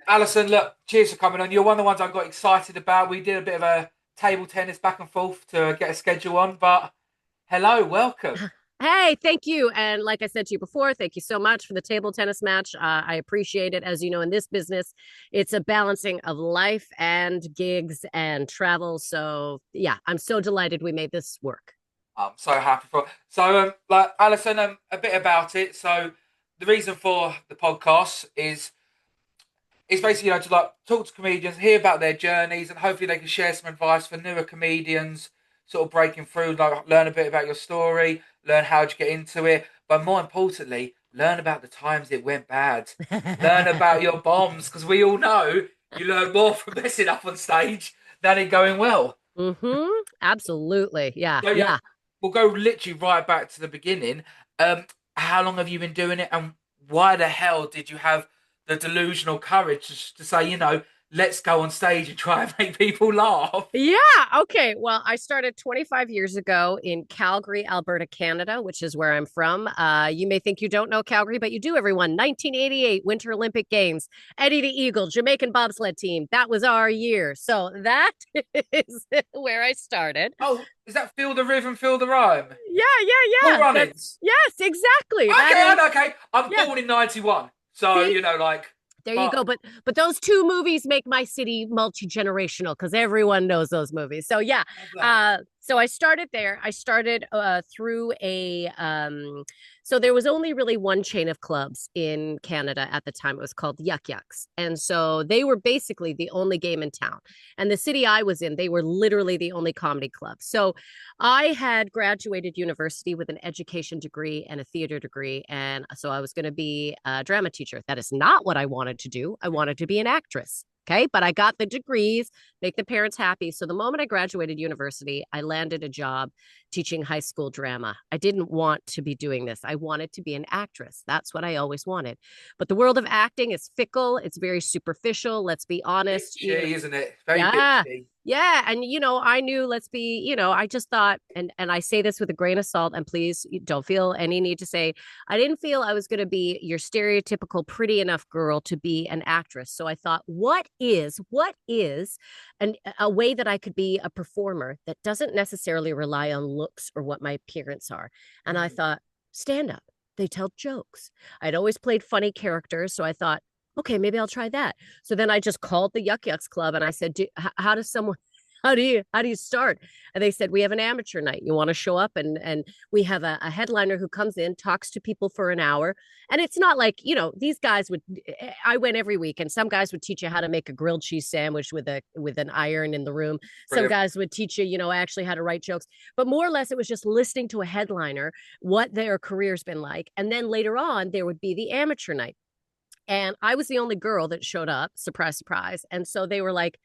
Alison, look, cheers for coming on. You're one of the ones I got excited about. We did a bit of a table tennis back and forth to get a schedule on, but hello, welcome. Hey, thank you. And like I said to you before, thank you so much for the table tennis match. I appreciate it. As you know, in this business, it's a balancing of life and gigs and travel. So, yeah, I'm so delighted we made this work. I'm so happy for. Alison, a bit about it. So, the reason for the podcast is basically to like talk to comedians, hear about their journeys, and hopefully they can share some advice for newer comedians, sort of breaking through, like learn a bit about your story, learn how to get into it, but more importantly, learn about the times it went bad, learn about your bombs, because we all know you learn more from messing up on stage than it going well. Absolutely. Yeah. So yeah, Yeah. we'll go literally right back to the beginning. Um, how long have you been doing it, and why the hell did you have the delusional courage to say, let's go on stage and try and make people laugh? Yeah. Okay. Well, I started 25 years ago in Calgary, Alberta, Canada, which is where I'm from. You may think you don't know Calgary, but you do, everyone. 1988 Winter Olympic Games, Eddie the Eagle, Jamaican bobsled team. That was our year. So that is where I started. Oh, is that feel the rhythm, feel the rhyme? Yeah. Cool That's, runnings. yes, exactly. That Okay, is, okay. I'm yeah. born in '91, so See, there you but go. But those two movies make my city multi-generational because everyone knows those movies. So yeah. So I started there. I started through a so there was only really one chain of clubs in Canada at the time. It was called Yuck Yucks. And so they were basically the only game in town. And the city I was in, they were literally the only comedy club. So I had graduated university with an education degree and a theater degree. And so I was going to be a drama teacher. That is not what I wanted to do. I wanted to be an actress. Okay. But I got the degrees, make the parents happy. So the moment I graduated university, I landed a job teaching high school drama. I didn't want to be doing this. I wanted to be an actress. That's what I always wanted. But the world of acting is fickle, it's very superficial. Let's be honest. bitchy, isn't it? Very Yeah. bitchy. Yeah. And I knew, let's be, I just thought, and I say this with a grain of salt, and please don't feel any need to say, I didn't feel I was going to be your stereotypical pretty enough girl to be an actress. So I thought, what is a way that I could be a performer that doesn't necessarily rely on looks or what my appearance are? And I thought, stand up. They tell jokes. I'd always played funny characters. So I thought, okay, maybe I'll try that. So then I just called the Yuck Yucks Club and I said, how does someone, how do you start? And they said, we have an amateur night. You want to show up? And we have a headliner who comes in, talks to people for an hour. And it's not like, these guys would, I went every week and some guys would teach you how to make a grilled cheese sandwich with an iron in the room. Some Brilliant. guys would teach you, actually how to write jokes. But more or less, it was just listening to a headliner, what their career's been like. And then later on, there would be the amateur night. And I was the only girl that showed up, surprise, surprise. And so they were like,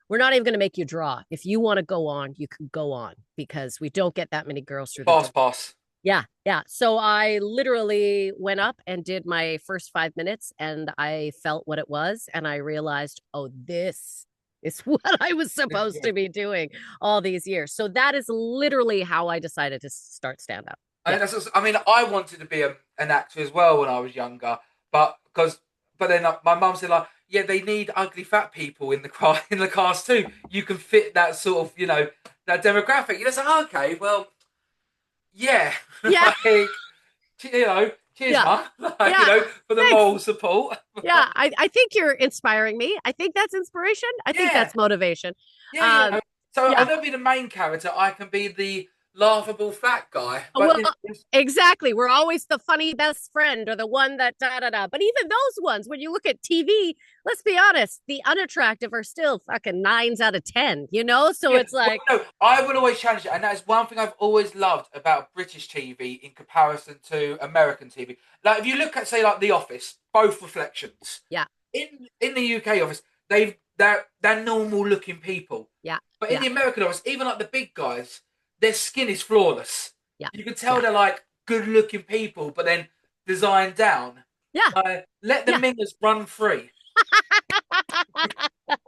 we're not even going to make you draw. If you want to go on, you can go on because we don't get that many girls through the Boss, door. boss. Yeah, yeah. So I literally went up and did my first 5 minutes and I felt what it was. And I realized, oh, this is what I was supposed to be doing all these years. So that is literally how I decided to start stand up. Yeah. I mean, I wanted to be an actor as well when I was younger, but then my mum said like, yeah, they need ugly fat people in the in the cast too. You can fit that sort of that demographic. You're just like, okay, well, yeah, Yeah. like cheers, Yeah. mum, Yeah. for the Thanks. moral support. Yeah, I think you're inspiring me. I think that's inspiration. I think Yeah, that's motivation. yeah. So I Yeah. don't be the main character. I can be the laughable fat guy, but Well, exactly. We're always the funny best friend or the one that da da da. But even those ones, when you look at TV, let's be honest, the unattractive are still fucking nines out of 10, So yeah, it's like, well, no, I will always challenge it, and that is one thing I've always loved about British TV in comparison to American TV. Like, if you look at, say, like The Office, both reflections yeah, in the UK Office, they're normal looking people, yeah, but in yeah, the American Office, even like the big guys, their skin is flawless. yeah, You can tell yeah, they're like good looking people, but then designed down. yeah, Let the yeah. mingers run free.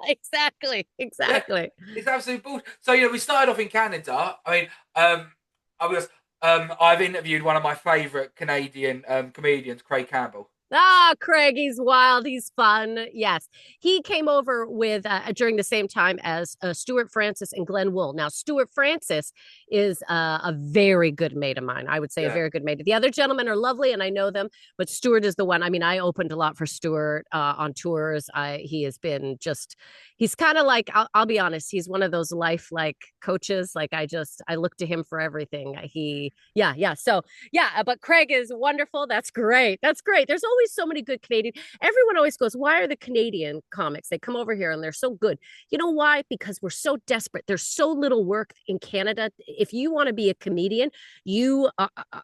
Exactly, Yeah, exactly. it's absolute bullshit. So we started off in Canada. I mean, I was I've interviewed one of my favourite Canadian comedians, Craig Campbell. Ah, Craig, he's wild. He's fun. Yes. He came over with during the same time as Stuart Francis and Glenn Wool. Now, Stuart Francis is a very good mate of mine. I would say a Yeah, very good mate. The other gentlemen are lovely and I know them, but Stuart is the one. I mean, I opened a lot for Stuart on tours. He has been just, he's kind of like, I'll be honest, he's one of those life like coaches. Like I look to him for everything. Yeah, yeah. So, yeah, but Craig is wonderful. That's great. That's great. There's always so many good Canadian. Everyone always goes, "Why are the Canadian comics? They come over here and they're so good." You know why? Because we're so desperate. There's so little work in Canada. If you want to be a comedian, you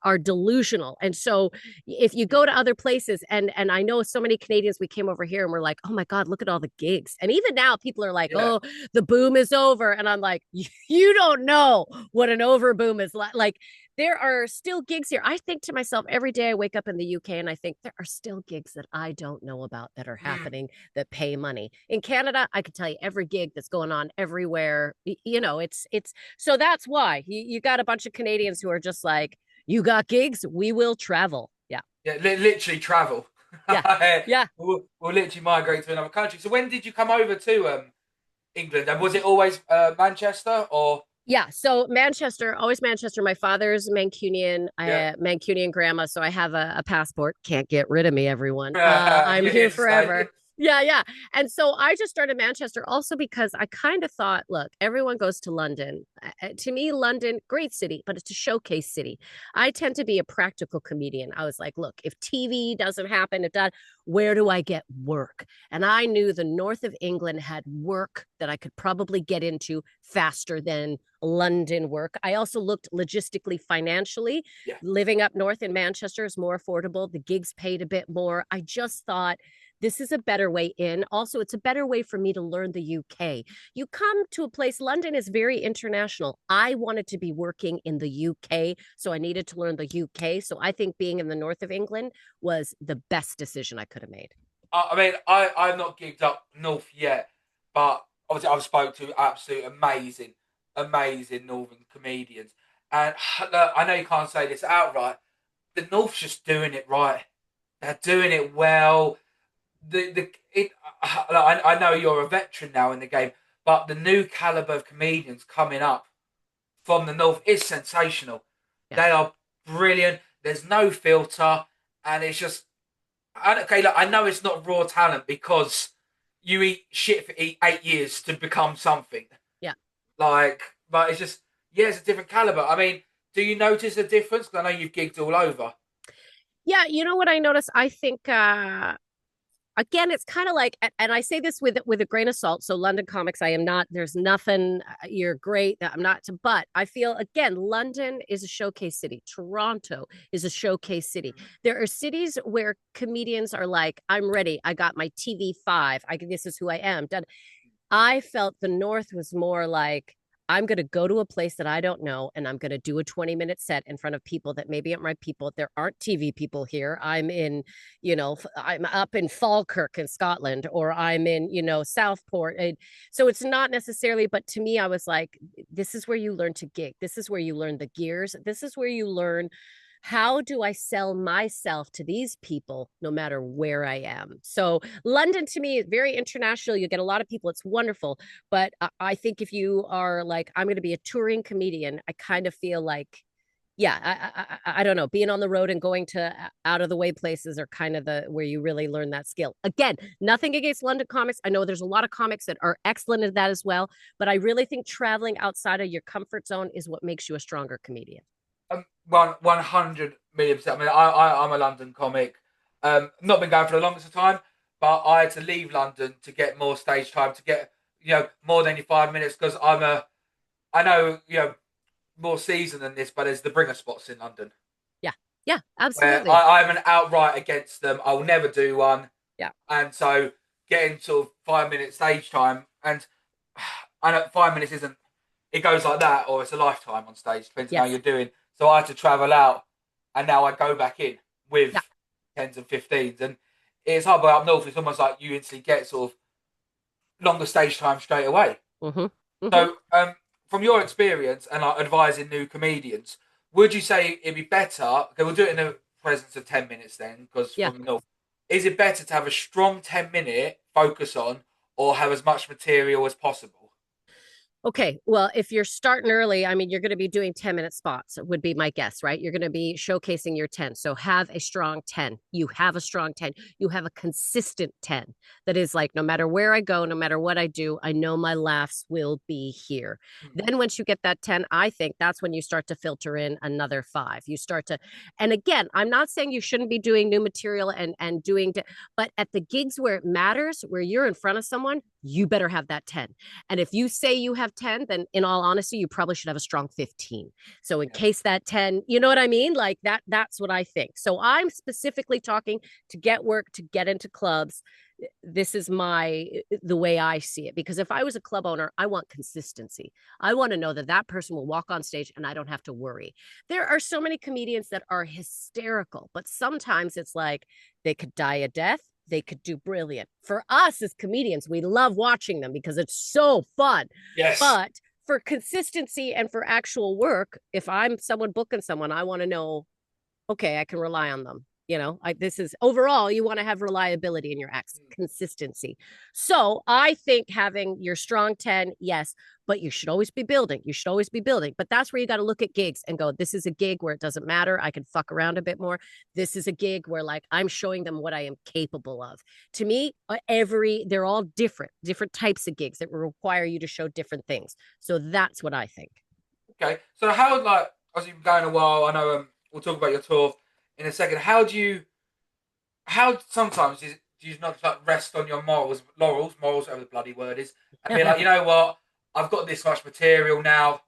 are delusional. And so if you go to other places and I know so many Canadians we came over here and we're like, "Oh my god, look at all the gigs." And even now people are like, yeah. "Oh, the boom is over." And I'm like, "You don't know what an over boom is like." There are still gigs here. I think to myself every day I wake up in the UK and I think there are still gigs that I don't know about that are Mm. happening that pay money. In Canada, I could tell you every gig that's going on everywhere. You know, it's so that's why you got a bunch of Canadians who are just like, you got gigs, we will travel. Yeah. Yeah, literally travel. Yeah. Yeah. We'll literally migrate to another country. So when did you come over to England? And was it always Manchester or? Yeah, so Manchester, always Manchester. My father's Mancunian, Yeah. Mancunian grandma, so I have a passport. Can't get rid of me, everyone. I'm You're here here to forever. stay. Yeah, yeah. And so I just started Manchester also because I kind of thought, look, everyone goes to London. To me, London, great city, but it's a showcase city. I tend to be a practical comedian. I was like, look, if TV doesn't happen, where do I get work? And I knew the north of England had work that I could probably get into faster than London work. I also looked logistically, financially. Yeah. Living up north in Manchester is more affordable. The gigs paid a bit more. I just thought this is a better way in. Also, it's a better way for me to learn the UK. You come to a place, London is very international. I wanted to be working in the UK, so I needed to learn the UK. So I think being in the north of England was the best decision I could have made. I mean, I've not gigged up north yet, but obviously I've spoke to absolute amazing northern comedians, and look, I know you can't say this outright. The north's just doing it right. They're doing it well. The it, I know you're a veteran now in the game, but the new caliber of comedians coming up from the north is sensational. Yeah. They are brilliant. There's no filter, and it's just okay. Look, I know it's not raw talent because you eat shit for 8 years to become something. Yeah. Like, but it's just yeah, it's a different caliber. I mean, do you notice a difference? Because I know you've gigged all over. Yeah, you know what I noticed? I think again it's kind of like, and I say this with a grain of salt, so London comics, I am not, there's nothing, you're great, I'm not, but I feel again London is a showcase city, Toronto is a showcase city. There are cities where comedians are like, I'm ready, I got my TV5, this is who I am done. I felt the north was more like, I'm going to go to a place that I don't know and I'm going to do a 20-minute set in front of people that maybe aren't my people. There aren't TV people here. I'm in, I'm up in Falkirk in Scotland, or I'm in, Southport. So it's not necessarily, but to me, I was like, this is where you learn to gig. This is where you learn the gears. This is where you learn, how do I sell myself to these people no matter where I am? So London to me is very international. You get a lot of people. It's wonderful. But I think if you are like, I'm going to be a touring comedian, I kind of feel like, yeah, I don't know, being on the road and going to out of the way places are kind of the where you really learn that skill. Again, nothing against London comics. I know there's a lot of comics that are excellent at that as well, but I really think traveling outside of your comfort zone is what makes you a stronger comedian. 100 million%. I mean, I'm a London comic. Not been going for the longest of time, but I had to leave London to get more stage time, to get more than your 5 minutes because I know more season than this, but there's the bringer spots in London Yeah. Yeah, where absolutely. I'm an outright against them. I'll never do one, Yeah. and so getting sort of 5 minute stage time, and I know 5 minutes isn't. It goes like that, or it's a lifetime on stage, depending on how Yes. you're doing. So I had to travel out, and now I go back in with Yeah. tens and 15s, and it's hard. But up north, it's almost like you instantly get sort of longer stage time straight away. Mm-hmm. Mm-hmm. So, from your experience and like advising new comedians, would you say it'd be better? Okay, we'll do it in the presence of 10 minutes then, because Yeah. from the north. is it better to have a strong 10-minute focus on, or have as much material as possible? Okay, well, if you're starting early, I mean, you're going to be doing 10-minute spots, would be my guess, right? You're going to be showcasing your 10. So have a strong 10. You have a strong 10. You have a consistent 10 that is like, no matter where I go, no matter what I do, I know my laughs will be here. Hmm. Then once you get that 10, I think that's when you start to filter in another five. You start to, and again, I'm not saying you shouldn't be doing new material and doing, but at the gigs where it matters, where you're in front of someone, you better have that 10. And if you say you have 10, then in all honesty, you probably should have a strong 15. So in Yeah. case that 10, you know what I mean? Like that's what I think. So I'm specifically talking to get work, to get into clubs. This is the way I see it, because if I was a club owner, I want consistency. I want to know that that person will walk on stage and I don't have to worry. There are so many comedians that are hysterical, but sometimes it's like they could die a death, they could do brilliant. For us as comedians, we love watching them because it's so fun. Yes. But for consistency and for actual work, if I'm someone booking someone, I want to know, okay, I can rely on them. This is overall, you want to have reliability in your acts, consistency. So I think having your strong 10, yes, but you should always be building. You should always be building. But that's where you got to look at gigs and go, this is a gig where it doesn't matter. I can fuck around a bit more. This is a gig where like I'm showing them what I am capable of. To me, they're all different types of gigs that will require you to show different things. So that's what I think. Okay. So how, like, as you've been going a while, I know we'll talk about your tour in a second. How sometimes do you not like rest on your morals, whatever the bloody word is, and be like, you know what, I've got this much material now,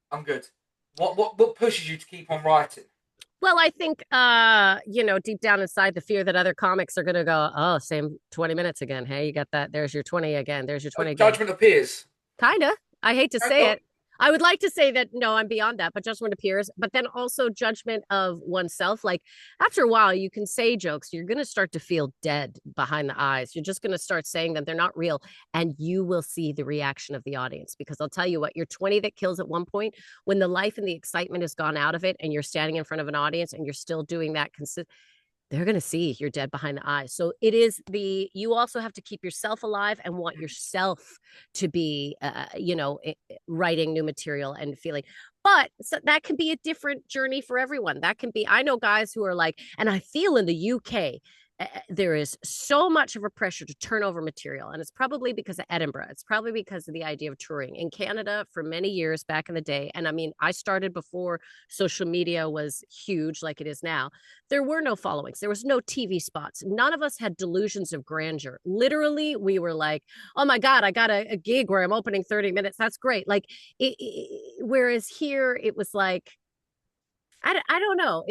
I'm good. What pushes you to keep on writing? Well, I think deep down inside, the fear that other comics are gonna go, oh, same 20 minutes again. Hey, you got that, there's your 20 again, there's your 20 again. Judgment appears. Kinda. I hate to I say thought, it. I would like to say that no, I'm beyond that, but judgment appears. But then also judgment of oneself. Like after a while, you can say jokes. You're going to start to feel dead behind the eyes. You're just going to start saying them. They're not real. And you will see the reaction of the audience. Because I'll tell you what, you're 20 that kills at one point. When the life and the excitement has gone out of it and you're standing in front of an audience and you're still doing that they're going to see you're dead behind the eyes. So you also have to keep yourself alive and want yourself to be, writing new material and feeling. But so that can be a different journey for everyone. That can be, I know guys who are like, and I feel in the UK, there is so much of a pressure to turn over material. And it's probably because of Edinburgh. It's probably because of the idea of touring in Canada for many years back in the day. And I mean, I started before social media was huge like it is now. There were no followings. There was no TV spots. None of us had delusions of grandeur. Literally, we were like, oh my God, I got a gig where I'm opening 30 minutes. That's great. Like, whereas here, it was like, I don't know.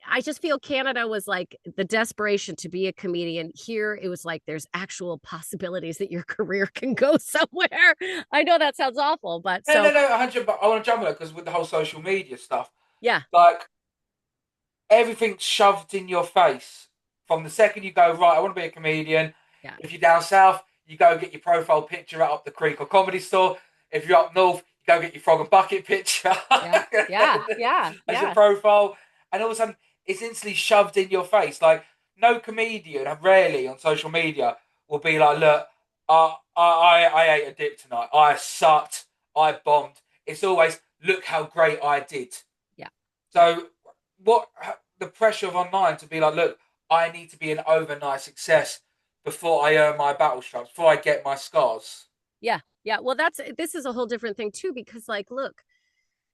I just feel Canada was like the desperation to be a comedian. Here, it was like there's actual possibilities that your career can go somewhere. I know that sounds awful, but no, no, so no, 100. But I want to jump on it because with the whole social media stuff, yeah, like everything's shoved in your face from the second you go, right, I want to be a comedian. yeah, If you're down south, you go get your profile picture out up the creek or comedy store. If you're up north, you go get your frog and bucket picture yeah, yeah, yeah, as your yeah. profile, and all of a sudden it's instantly shoved in your face. Like no comedian, rarely on social media, will be like, "Look, I ate a dip tonight. I sucked. I bombed." It's always, "Look how great I did." Yeah. So, what the pressure of online to be like, "Look, I need to be an overnight success before I earn my battle straps, before I get my scars." Yeah. Yeah. Well, this is a whole different thing too, because like, look,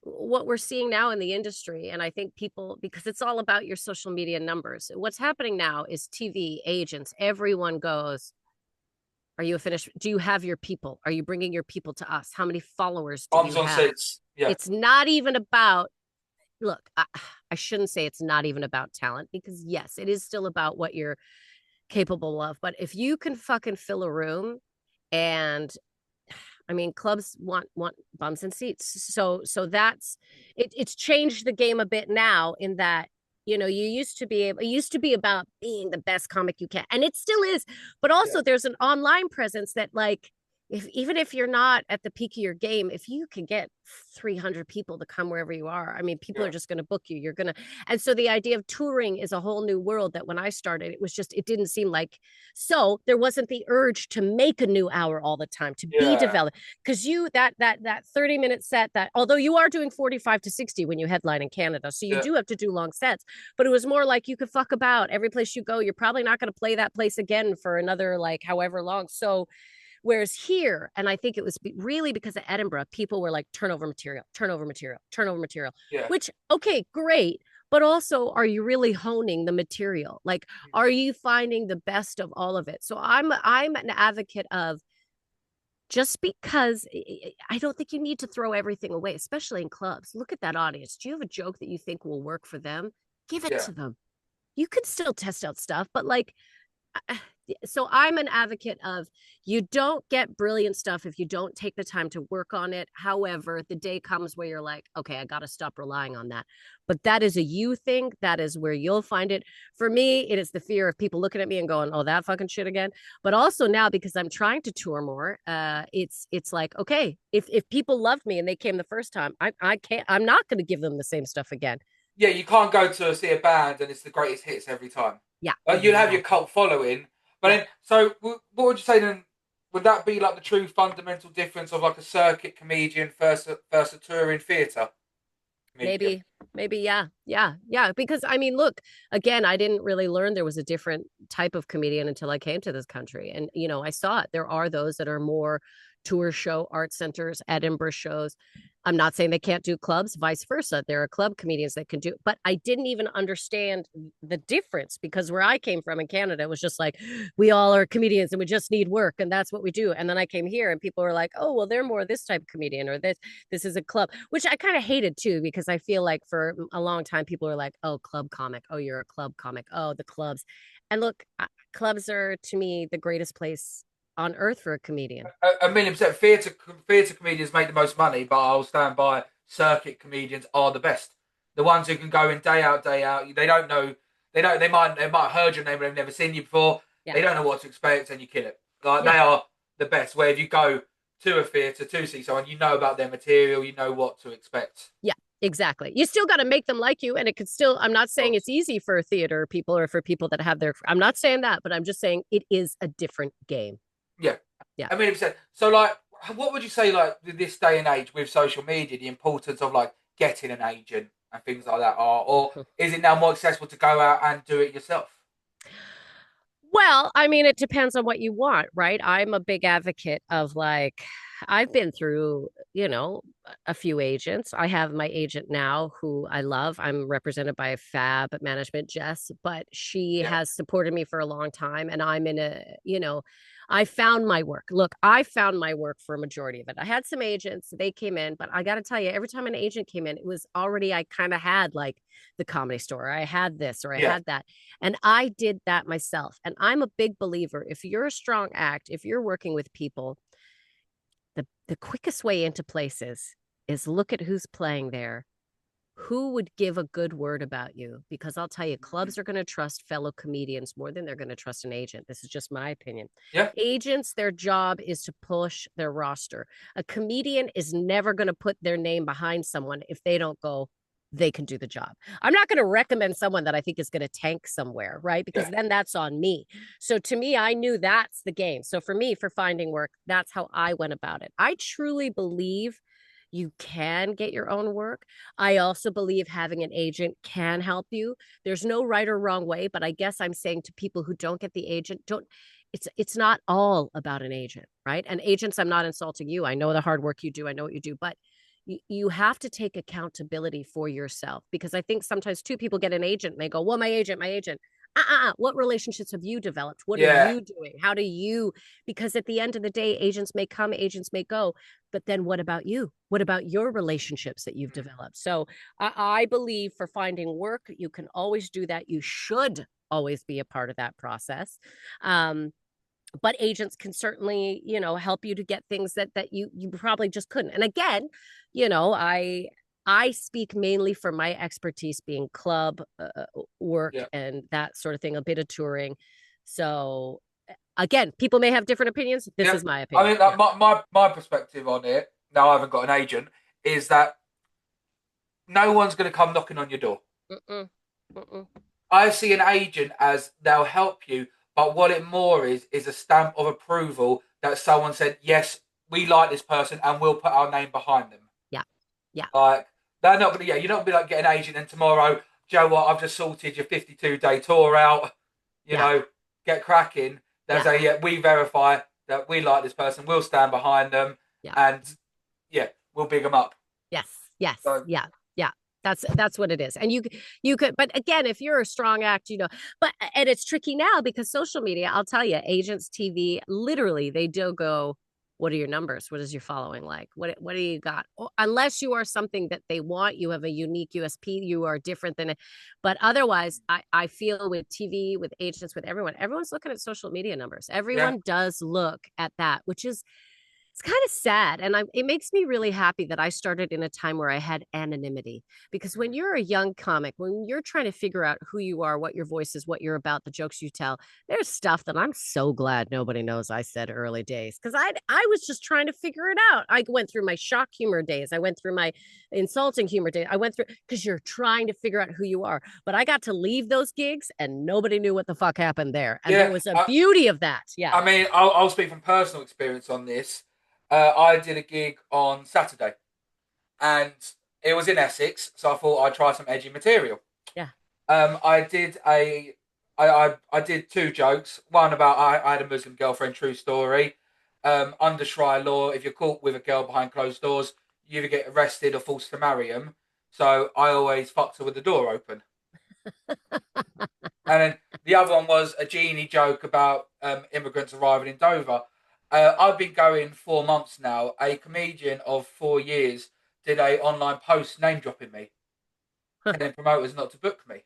what we're seeing now in the industry, and I think people, because it's all about your social media numbers. What's happening now is TV agents, everyone goes, are you a finished? Do you have your people? Are you bringing your people to us? How many followers do Arms you on have? seats. Yeah. It's not even about, look, I shouldn't say it's not even about talent, because yes, it is still about what you're capable of. But if you can fucking fill a room, and I mean, clubs want bums and seats. So that's it's changed the game a bit now, in that it used to be about being the best comic you can, and it still is. But Yeah. also, there's an online presence that, like, even if you're not at the peak of your game, if you can get 300 people to come wherever you are, I mean, people Yeah. are just going to book you. You're going to, and so the idea of touring is a whole new world that when I started, it was just, it didn't seem like, so there wasn't the urge to make a new hour all the time, to be Yeah. developed. Because that 30-minute set that, although you are doing 45 to 60 when you headline in Canada, so you Yeah. do have to do long sets, but it was more like you could fuck about every place you go. You're probably not going to play that place again for another like however long. So, whereas here, and I think it was really because of Edinburgh, people were like turnover material, turnover material, turnover material, Yeah. which, okay, great. But also, are you really honing the material? Like, are you finding the best of all of it? So I'm an advocate of just because I don't think you need to throw everything away, especially in clubs. Look at that audience. Do you have a joke that you think will work for them? Give it Yeah. to them. You could still test out stuff, but like so I'm an advocate of you don't get brilliant stuff if you don't take the time to work on it. However, the day comes where you're like, okay, I got to stop relying on that. But that is a you thing. That is where you'll find it. For me, it is the fear of people looking at me and going, oh, that fucking shit again. But also now because I'm trying to tour more, it's like, okay, if people loved me and they came the first time, I can't, I'm not going to give them the same stuff again. Yeah, you can't go to see a band and it's the greatest hits every time. Yeah, You'll have your exactly. cult following, but Yeah. then so what would you say then? Would that be like the true fundamental difference of like a circuit comedian versus a touring theatre comedian? Maybe, yeah. Because I mean, look, again, I didn't really learn there was a different type of comedian until I came to this country. And, I saw it. There are those that are more tour show, art centers, Edinburgh shows. I'm not saying they can't do clubs, vice versa. There are club comedians that can do, but I didn't even understand the difference because where I came from in Canada, it was just like, we all are comedians and we just need work and that's what we do. And then I came here and people were like, oh, well, they're more this type of comedian or this is a club, which I kind of hated too, because I feel like for a long time, people are like, oh, club comic. Oh, you're a club comic. Oh, the clubs. And look, clubs are to me the greatest place on earth for a comedian. A million percent. Theatre comedians make the most money, but I'll stand by. Circuit comedians are the best. The ones who can go in day out, day out. They don't know. They don't. They might have heard your name, but they've never seen you before. Yeah. They don't know what to expect, and you kill it. Like Yeah. they are the best. Where if you go to a theatre to see someone, you know about their material, you know what to expect. Yeah. Exactly. You still got to make them like you. And it could still, I'm not Of saying it's course. easy for theater people or for people that have I'm not saying that, but I'm just saying it is a different game. Yeah. Yeah. A million percent. So, like, what would you say, like, this day and age with social media, the importance of like getting an agent and things like that are, or is it now more accessible to go out and do it yourself? Well, I mean, it depends on what you want, right? I'm a big advocate of like, I've been through, a few agents. I have my agent now who I love. I'm represented by a fab management, Jess, but she Yeah. has supported me for a long time. And I'm in I found my work. Look, I found my work for a majority of it. I had some agents, they came in, but I got to tell you, every time an agent came in, it was already, I kind of had like the Comedy Store, I had this or I Yeah. had that. And I did that myself. And I'm a big believer if you're a strong act, if you're working with people, the quickest way into places is look at who's playing there. Who would give a good word about you? Because I'll tell you, clubs are going to trust fellow comedians more than they're going to trust an agent. This is just my opinion. Yeah. Agents, their job is to push their roster. A comedian is never going to put their name behind someone if they don't go, they can do the job. I'm not going to recommend someone that I think is going to tank somewhere, right? Because Yeah. then that's on me. So to me, I knew that's the game. So for me, for finding work, that's how I went about it. I truly believe you can get your own work. I also believe having an agent can help you. There's no right or wrong way, but I guess I'm saying to people who don't get the agent, don't it's not all about an agent, right? And agents, I'm not insulting you. I know the hard work you do. I know what you do, but you have to take accountability for yourself because I think sometimes two people get an agent and they go, well, my agent, my agent. What relationships have you developed? What are Yeah. you doing? How do you? Because at the end of the day, agents may come, agents may go, but then what about you? What about your relationships that you've developed? So I believe for finding work, you can always do that. You should always be a part of that process. But agents can certainly help you to get things that you probably just couldn't. And again, I speak mainly for my expertise being club work Yeah. and that sort of thing, a bit of touring. So Again, people may have different opinions. This Yeah. is my I opinion. mean, like, my perspective on it, now I haven't got an agent, is that no one's going to come knocking on your door. Mm-mm. Mm-mm. I see an agent as they'll help you, but what it more is a stamp of approval that someone said, yes, we like this person and we'll put our name behind them. Yeah. Yeah. Like, they're not going to, yeah, you're not going to be like, get an agent and tomorrow, Joe, what, I've just sorted your 52-day tour out, you Yeah. know, get cracking. They'll Yeah. say, yeah, we verify that we like this person, we'll stand behind them, Yeah. and yeah, we'll big them up. Yes. Yes. So, Yeah. Yeah. That's what it is. And you could, but again, if you're a strong act, but and it's tricky now because social media, I'll tell you, agents, TV, literally they do go, what are your numbers? What is your following like? What do you got? Unless you are something that they want, you have a unique USP, you are different than it. But otherwise, I feel with TV, with agents, with everyone's looking at social media numbers. yeah. Everyone does look at that, which is it's kind of sad. And it makes me really happy that I started in a time where I had anonymity. Because when you're a young comic, when you're trying to figure out who you are, what your voice is, what you're about, the jokes you tell, there's stuff that I'm so glad nobody knows I said early days. Because I was just trying to figure it out. I went through my shock humor days. I went through my insulting humor days. I went through because you're trying to figure out who you are. But I got to leave those gigs and nobody knew what the fuck happened there. And there Yeah. was a beauty of that. Yeah. I mean, I'll speak from personal experience on this. I did a gig on Saturday, and it was in Essex, so I thought I'd try some edgy material. Yeah. I did I did two jokes. One about I had a Muslim girlfriend, true story. Under Sharia law, if you're caught with a girl behind closed doors, you either get arrested or forced to marry him. So I always fucked her with the door open. And then the other one was a genie joke about immigrants arriving in Dover. I've been going 4 months now. A comedian of 4 years did a online post name dropping me, telling promoters not to book me,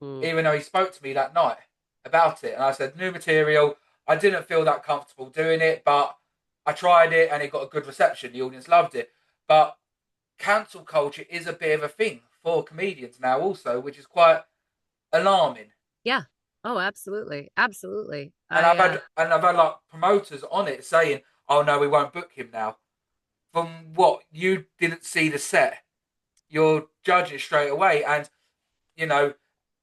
Mm. even though he spoke to me that night about it. And I said, new material. I didn't feel that comfortable doing it, but I tried it and it got a good reception. The audience loved it. But cancel culture is a bit of a thing for comedians now, also, which is quite alarming. Yeah. Oh, absolutely. Absolutely. And I've had like promoters on it saying, "Oh no, we won't book him now." From what you didn't see the set, you're judging it straight away. And you know,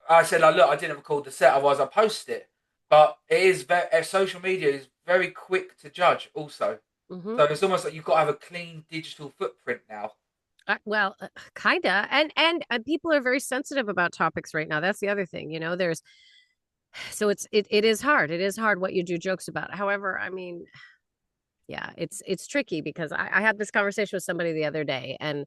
I said, like, look, I didn't record the set, otherwise I post it. But it is social media is very quick to judge, also. hmm So it's almost like you've got to have a clean digital footprint now. well, kinda. And people are very sensitive about topics right now. That's the other thing, there's so it is hard. It is hard what you do jokes about. However, I mean, yeah, it's tricky because I had this conversation with somebody the other day and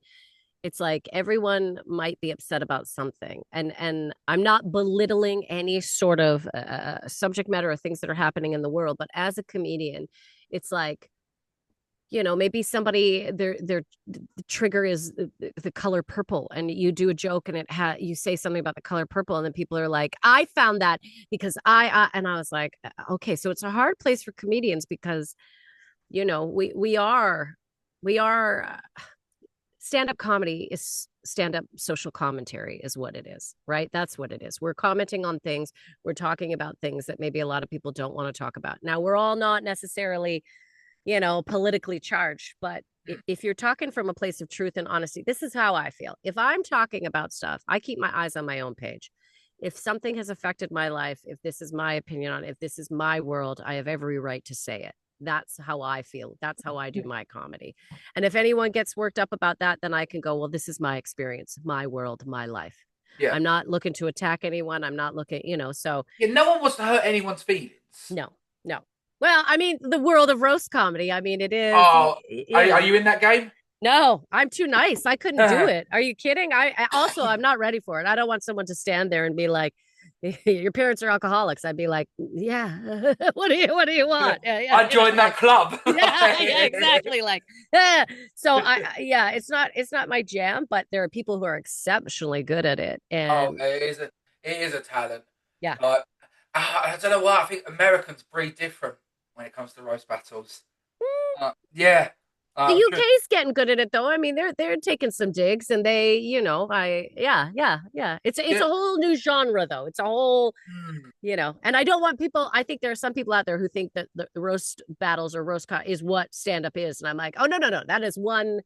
it's like everyone might be upset about something and I'm not belittling any sort of subject matter or things that are happening in the world, but as a comedian, it's like maybe somebody their the trigger is the color purple and you do a joke and you say something about the color purple and then people are like, I found that because and I was like, okay, so it's a hard place for comedians because we are stand-up comedy is stand-up social commentary is what it is, right? That's what it is. We're commenting on things, we're talking about things that maybe a lot of people don't want to talk about. Now we're all not necessarily politically charged. But if you're talking from a place of truth and honesty, this is how I feel. If I'm talking about stuff, I keep my eyes on my own page. If something has affected my life, if this is my opinion on it, if this is my world, I have every right to say it. That's how I feel. That's how I do my comedy. And if anyone gets worked up about that, then I can go, well, this is my experience, my world, my life. Yeah. I'm not looking to attack anyone. I'm not looking, so. Yeah, no one wants to hurt anyone's feelings. No, no. Well, I mean, the world of roast comedy. I mean, it is. Oh, are you in that game? No, I'm too nice. I couldn't do it. Are you kidding? I'm not ready for it. I don't want someone to stand there and be like, "Your parents are alcoholics." I'd be like, "Yeah, what do you want?" Yeah, I joined that club. yeah, exactly. Like, so yeah, it's not my jam, but there are people who are exceptionally good at it, Oh, and it is a talent. yeah, Like, I don't know why. I think Americans breed different when it comes to roast battles. Yeah, The True. UK's getting good at it though. I mean, they're taking some digs, and they, yeah. It's a Yeah. whole new genre though. It's a whole, Mm. and I don't want people. I think there are some people out there who think that the roast battles or is what stand up is, and I'm like, oh no, that is one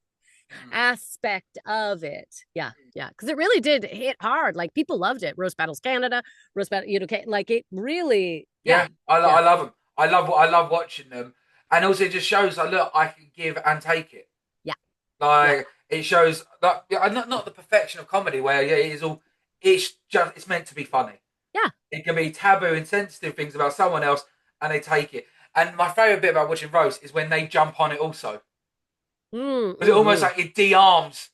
Mm. aspect of it. Yeah, because it really did hit hard. Like people loved it. Roast battles Canada, roast battle UK. Like it really, yeah, Yeah, yeah, I love them. I love watching them, and also it just shows like, look, I can give and take it. yeah, yeah, Like it shows that yeah, not the perfection of comedy where yeah, it is all. It's just it's meant to be funny. yeah. It can be taboo and sensitive things about someone else, and they take it. And my favorite bit about watching roast is when they jump on it also, because it almost Mm. like it de-arms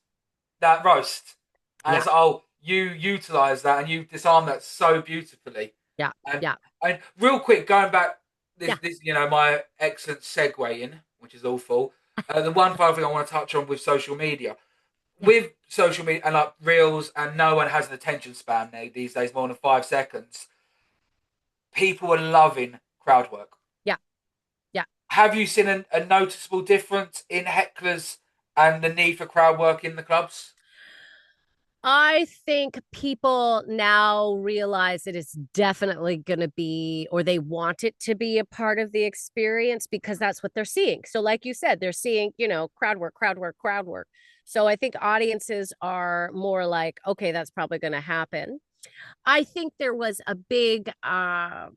that roast, and Yeah, it's like, oh, you utilize that and you disarm that so beautifully. yeah, And yeah, and real quick, going back, yeah. this my excellent segue in, which is awful. The one final thing I want to touch on with social media, Yeah. with social media and like reels, and no one has an attention span these days more than 5 seconds. People are loving crowd work. Yeah, yeah. Have you seen a noticeable difference in hecklers and the need for crowd work in the clubs? I think people now realize it is definitely going to be, or they want it to be a part of the experience because that's what they're seeing. So, like you said, they're seeing, crowd work, crowd work, crowd work. So, I think audiences are more like, okay, that's probably going to happen. I think there was a big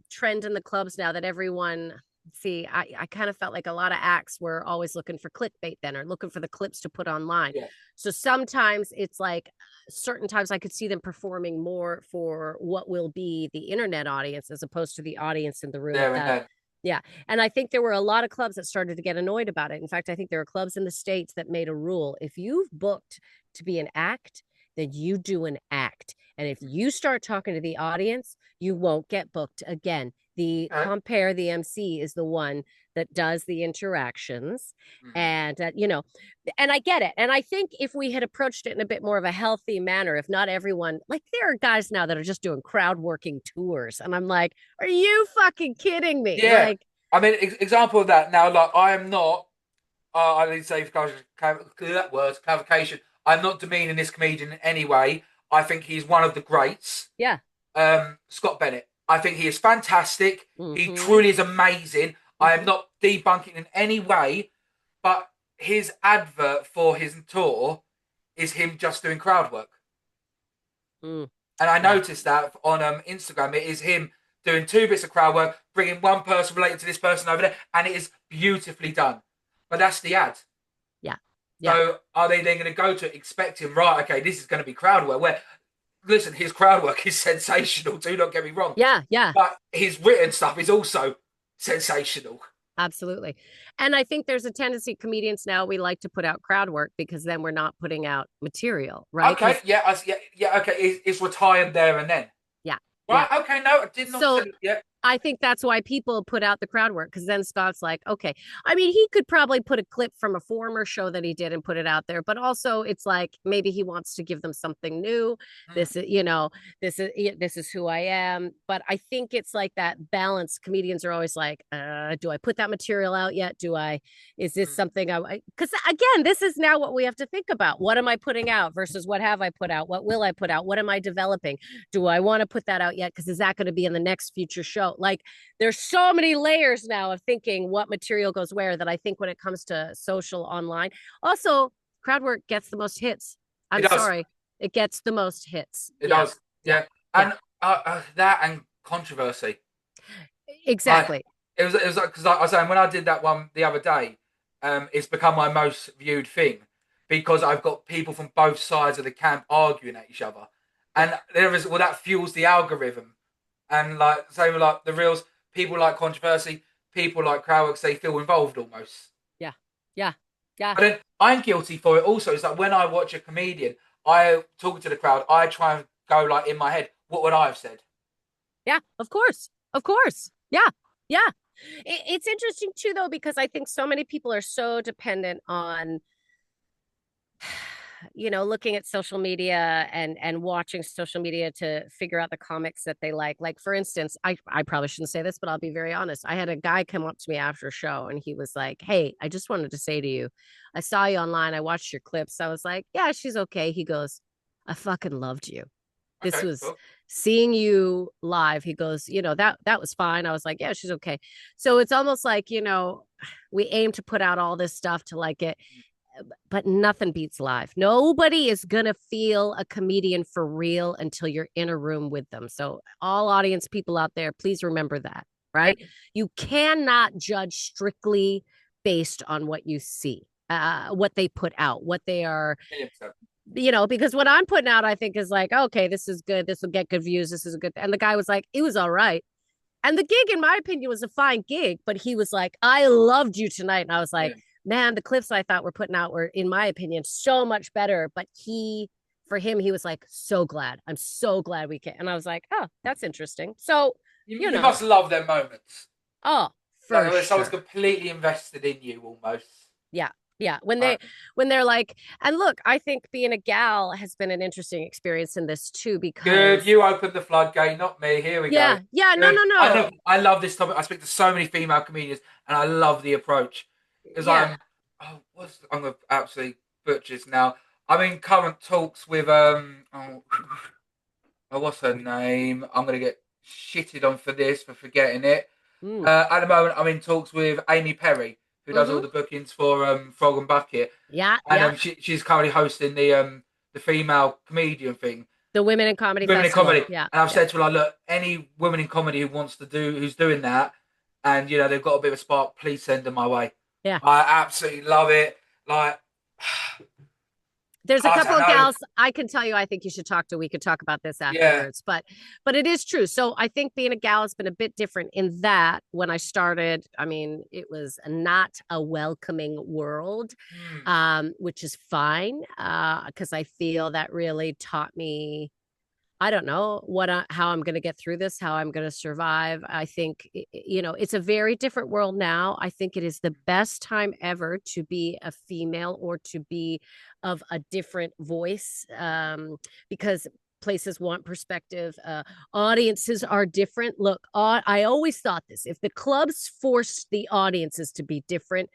trend in the clubs now that everyone see. I kind of felt like a lot of acts were always looking for clickbait then or looking for the clips to put online. Yeah, So sometimes it's like certain times I could see them performing more for what will be the internet audience as opposed to the audience in the room at there and that. then. Yeah. And I think there were a lot of clubs that started to get annoyed about it. In fact, I think there are clubs in the States that made a rule. If you've booked to be an act, then you do an act. And if you start talking to the audience, you won't get booked again. The Okay. compare, the MC is the one that does the interactions. Mhm. And, and I get it. And I think if we had approached it in a bit more of a healthy manner, if not everyone, like there are guys now that are just doing crowd working tours. And I'm like, are you fucking kidding me? Yeah, Like, I mean, example of that now. Like, I am not. I need to say that words clarification. I'm not demeaning this comedian in any way. I think he's one of the greats. yeah. Scott Bennett. I think he is fantastic. He Mm-hmm. truly is amazing. I am Mm-hmm. not debunking in any way, but his advert for his tour is him just doing crowd work. Mm, And I yeah. noticed that on Instagram, it is him doing 2 bits of crowd work, bringing one person related to this person over there, and it is beautifully done. But that's the ad. Yeah. Yeah. So are they then going to go to it expecting, right, okay, this is going to be crowd work? Where, listen, his crowd work is sensational, do not get me wrong. Yeah. Yeah. But his written stuff is also sensational. Absolutely. And I think there's a tendency comedians now we like to put out crowd work because then we're not putting out material, right? Okay, Because yeah, okay, it's retired there and then. yeah, yeah. Right, okay, no, I did not say So it yet. I think that's why people put out the crowd work because then Scott's like, okay. I mean, he could probably put a clip from a former show that he did and put it out there, but also it's like maybe he wants to give them something new. Mm, This is, this is who I am. But I think it's like that balance. Comedians are always like, do I put that material out yet? Is this mm, something because again, this is now what we have to think about. What am I putting out versus what have I put out? What will I put out? What am I developing? Do I want to put that out yet? Because is that going to be in the next future show? Like there's so many layers now of thinking what material goes where that I think when it comes to social online, also crowd work gets the most hits. it I'm does. sorry, it gets the most hits. It Yeah, does. yeah, Yeah. yeah, And that and controversy. Like exactly. it was like because I was saying when I did that one the other day, it's become my most viewed thing because I've got people from both sides of the camp arguing at each other, Yeah, and there is well that fuels the algorithm, and like say like the reels, people like controversy, people like crowd work, they feel involved almost. yeah, yeah, yeah, But then I'm guilty for it also. It's like when I watch a comedian, I talk to the crowd, I try and go like in my head, what would I have said? yeah. Of course, of course. Yeah, yeah. It's interesting too, though, because I think so many people are so dependent on looking at social media and watching social media to figure out the comics that they like. Like for instance, I probably shouldn't say this, but I'll be very honest. I had a guy come up to me after a show and he was like, "Hey, I just wanted to say to you, I saw you online. I watched your clips." I was like, "Yeah, she's okay." He goes, "I fucking loved you. This Okay, was cool. seeing you live." He goes, that was fine. I was like, "Yeah, she's okay." So it's almost like, we aim to put out all this stuff to like it, but nothing beats live. Nobody is going to feel a comedian for real until you're in a room with them. So, all audience people out there, please remember that, right? You cannot judge strictly based on what you see, what they put out, what they are, because what I'm putting out, I think is like, okay, this is good. This will get good views. This is a good. And the guy was like, it was all right. And the gig, in my opinion, was a fine gig, but he was like, I loved you tonight. And I was like, Yeah. man, the clips I thought were putting out were, in my opinion, so much better. But for him, he was like, so glad. I'm so glad we can. And I was like, oh, that's interesting. So, You must love their moments. oh, Like for when someone's sure. completely invested in you almost. Yeah. Yeah. When Right. they're like, and look, I think being a gal has been an interesting experience in this too, Good. because You opened the floodgate, not me. Here we go. yeah, yeah, no, Good. no, no. I love this topic. I speak to so many female comedians and I love the approach. Because Yeah. I'm gonna absolutely butcher this now. I'm in current talks with what's her name? I'm gonna get shitted on for this for forgetting it. Mm. At the moment, I'm in talks with Amy Perry, who does all Mm-hmm. the bookings for Frog and Bucket, Yeah, and yeah. she's currently hosting the female comedian thing, The Women in Comedy Women in Festival. Comedy. Yeah, And I've yeah, said to her, like, look, any woman in comedy who's doing that, and they've got a bit of a spark, please send them my way. yeah. I absolutely love it. Like, There's a I couple don't of know. gals I can tell you I think you should talk to. We could talk about this Yeah. afterwards. But it is true. So I think being a gal has been a bit different in that when I started, I mean, it was not a welcoming world, Hmm. which is fine. Because I feel that really taught me, I don't know how I'm going to get through this, how I'm going to survive. I think, it's a very different world now. I think it is the best time ever to be a female or to be of a different voice, because places want perspective. Audiences are different. Look, I always thought this: if the clubs forced the audiences to be different,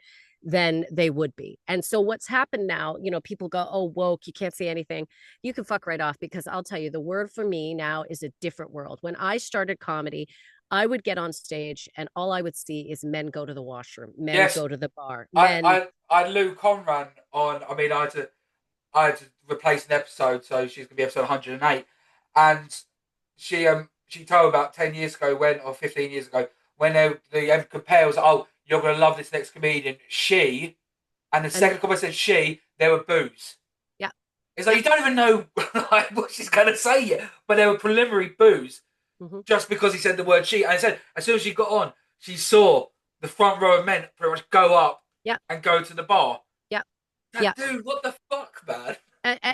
then they would be. And so what's happened now, people go, oh, woke, you can't say anything. You can fuck right off, because I'll tell you, the word for me now is a different world. When I started comedy, I would get on stage and all I would see is men go to the washroom, men Yes. go to the bar, I, men. I, I Lou Conran on. I mean, I had to replace an episode, so she's gonna be episode 108, and she told about 10 years ago or 15 years ago when the compare was, oh, you're gonna love this next comedian, she, and the And second comment said she, there were boos. yeah, It's like yeah. you don't even know like, what she's gonna say yet, but there were preliminary boos Mm-hmm. just because he said the word she. And I said as soon as she got on, she saw the front row of men pretty much go up Yeah, and go to the bar. yeah, Like, yeah. dude, what the fuck, man? And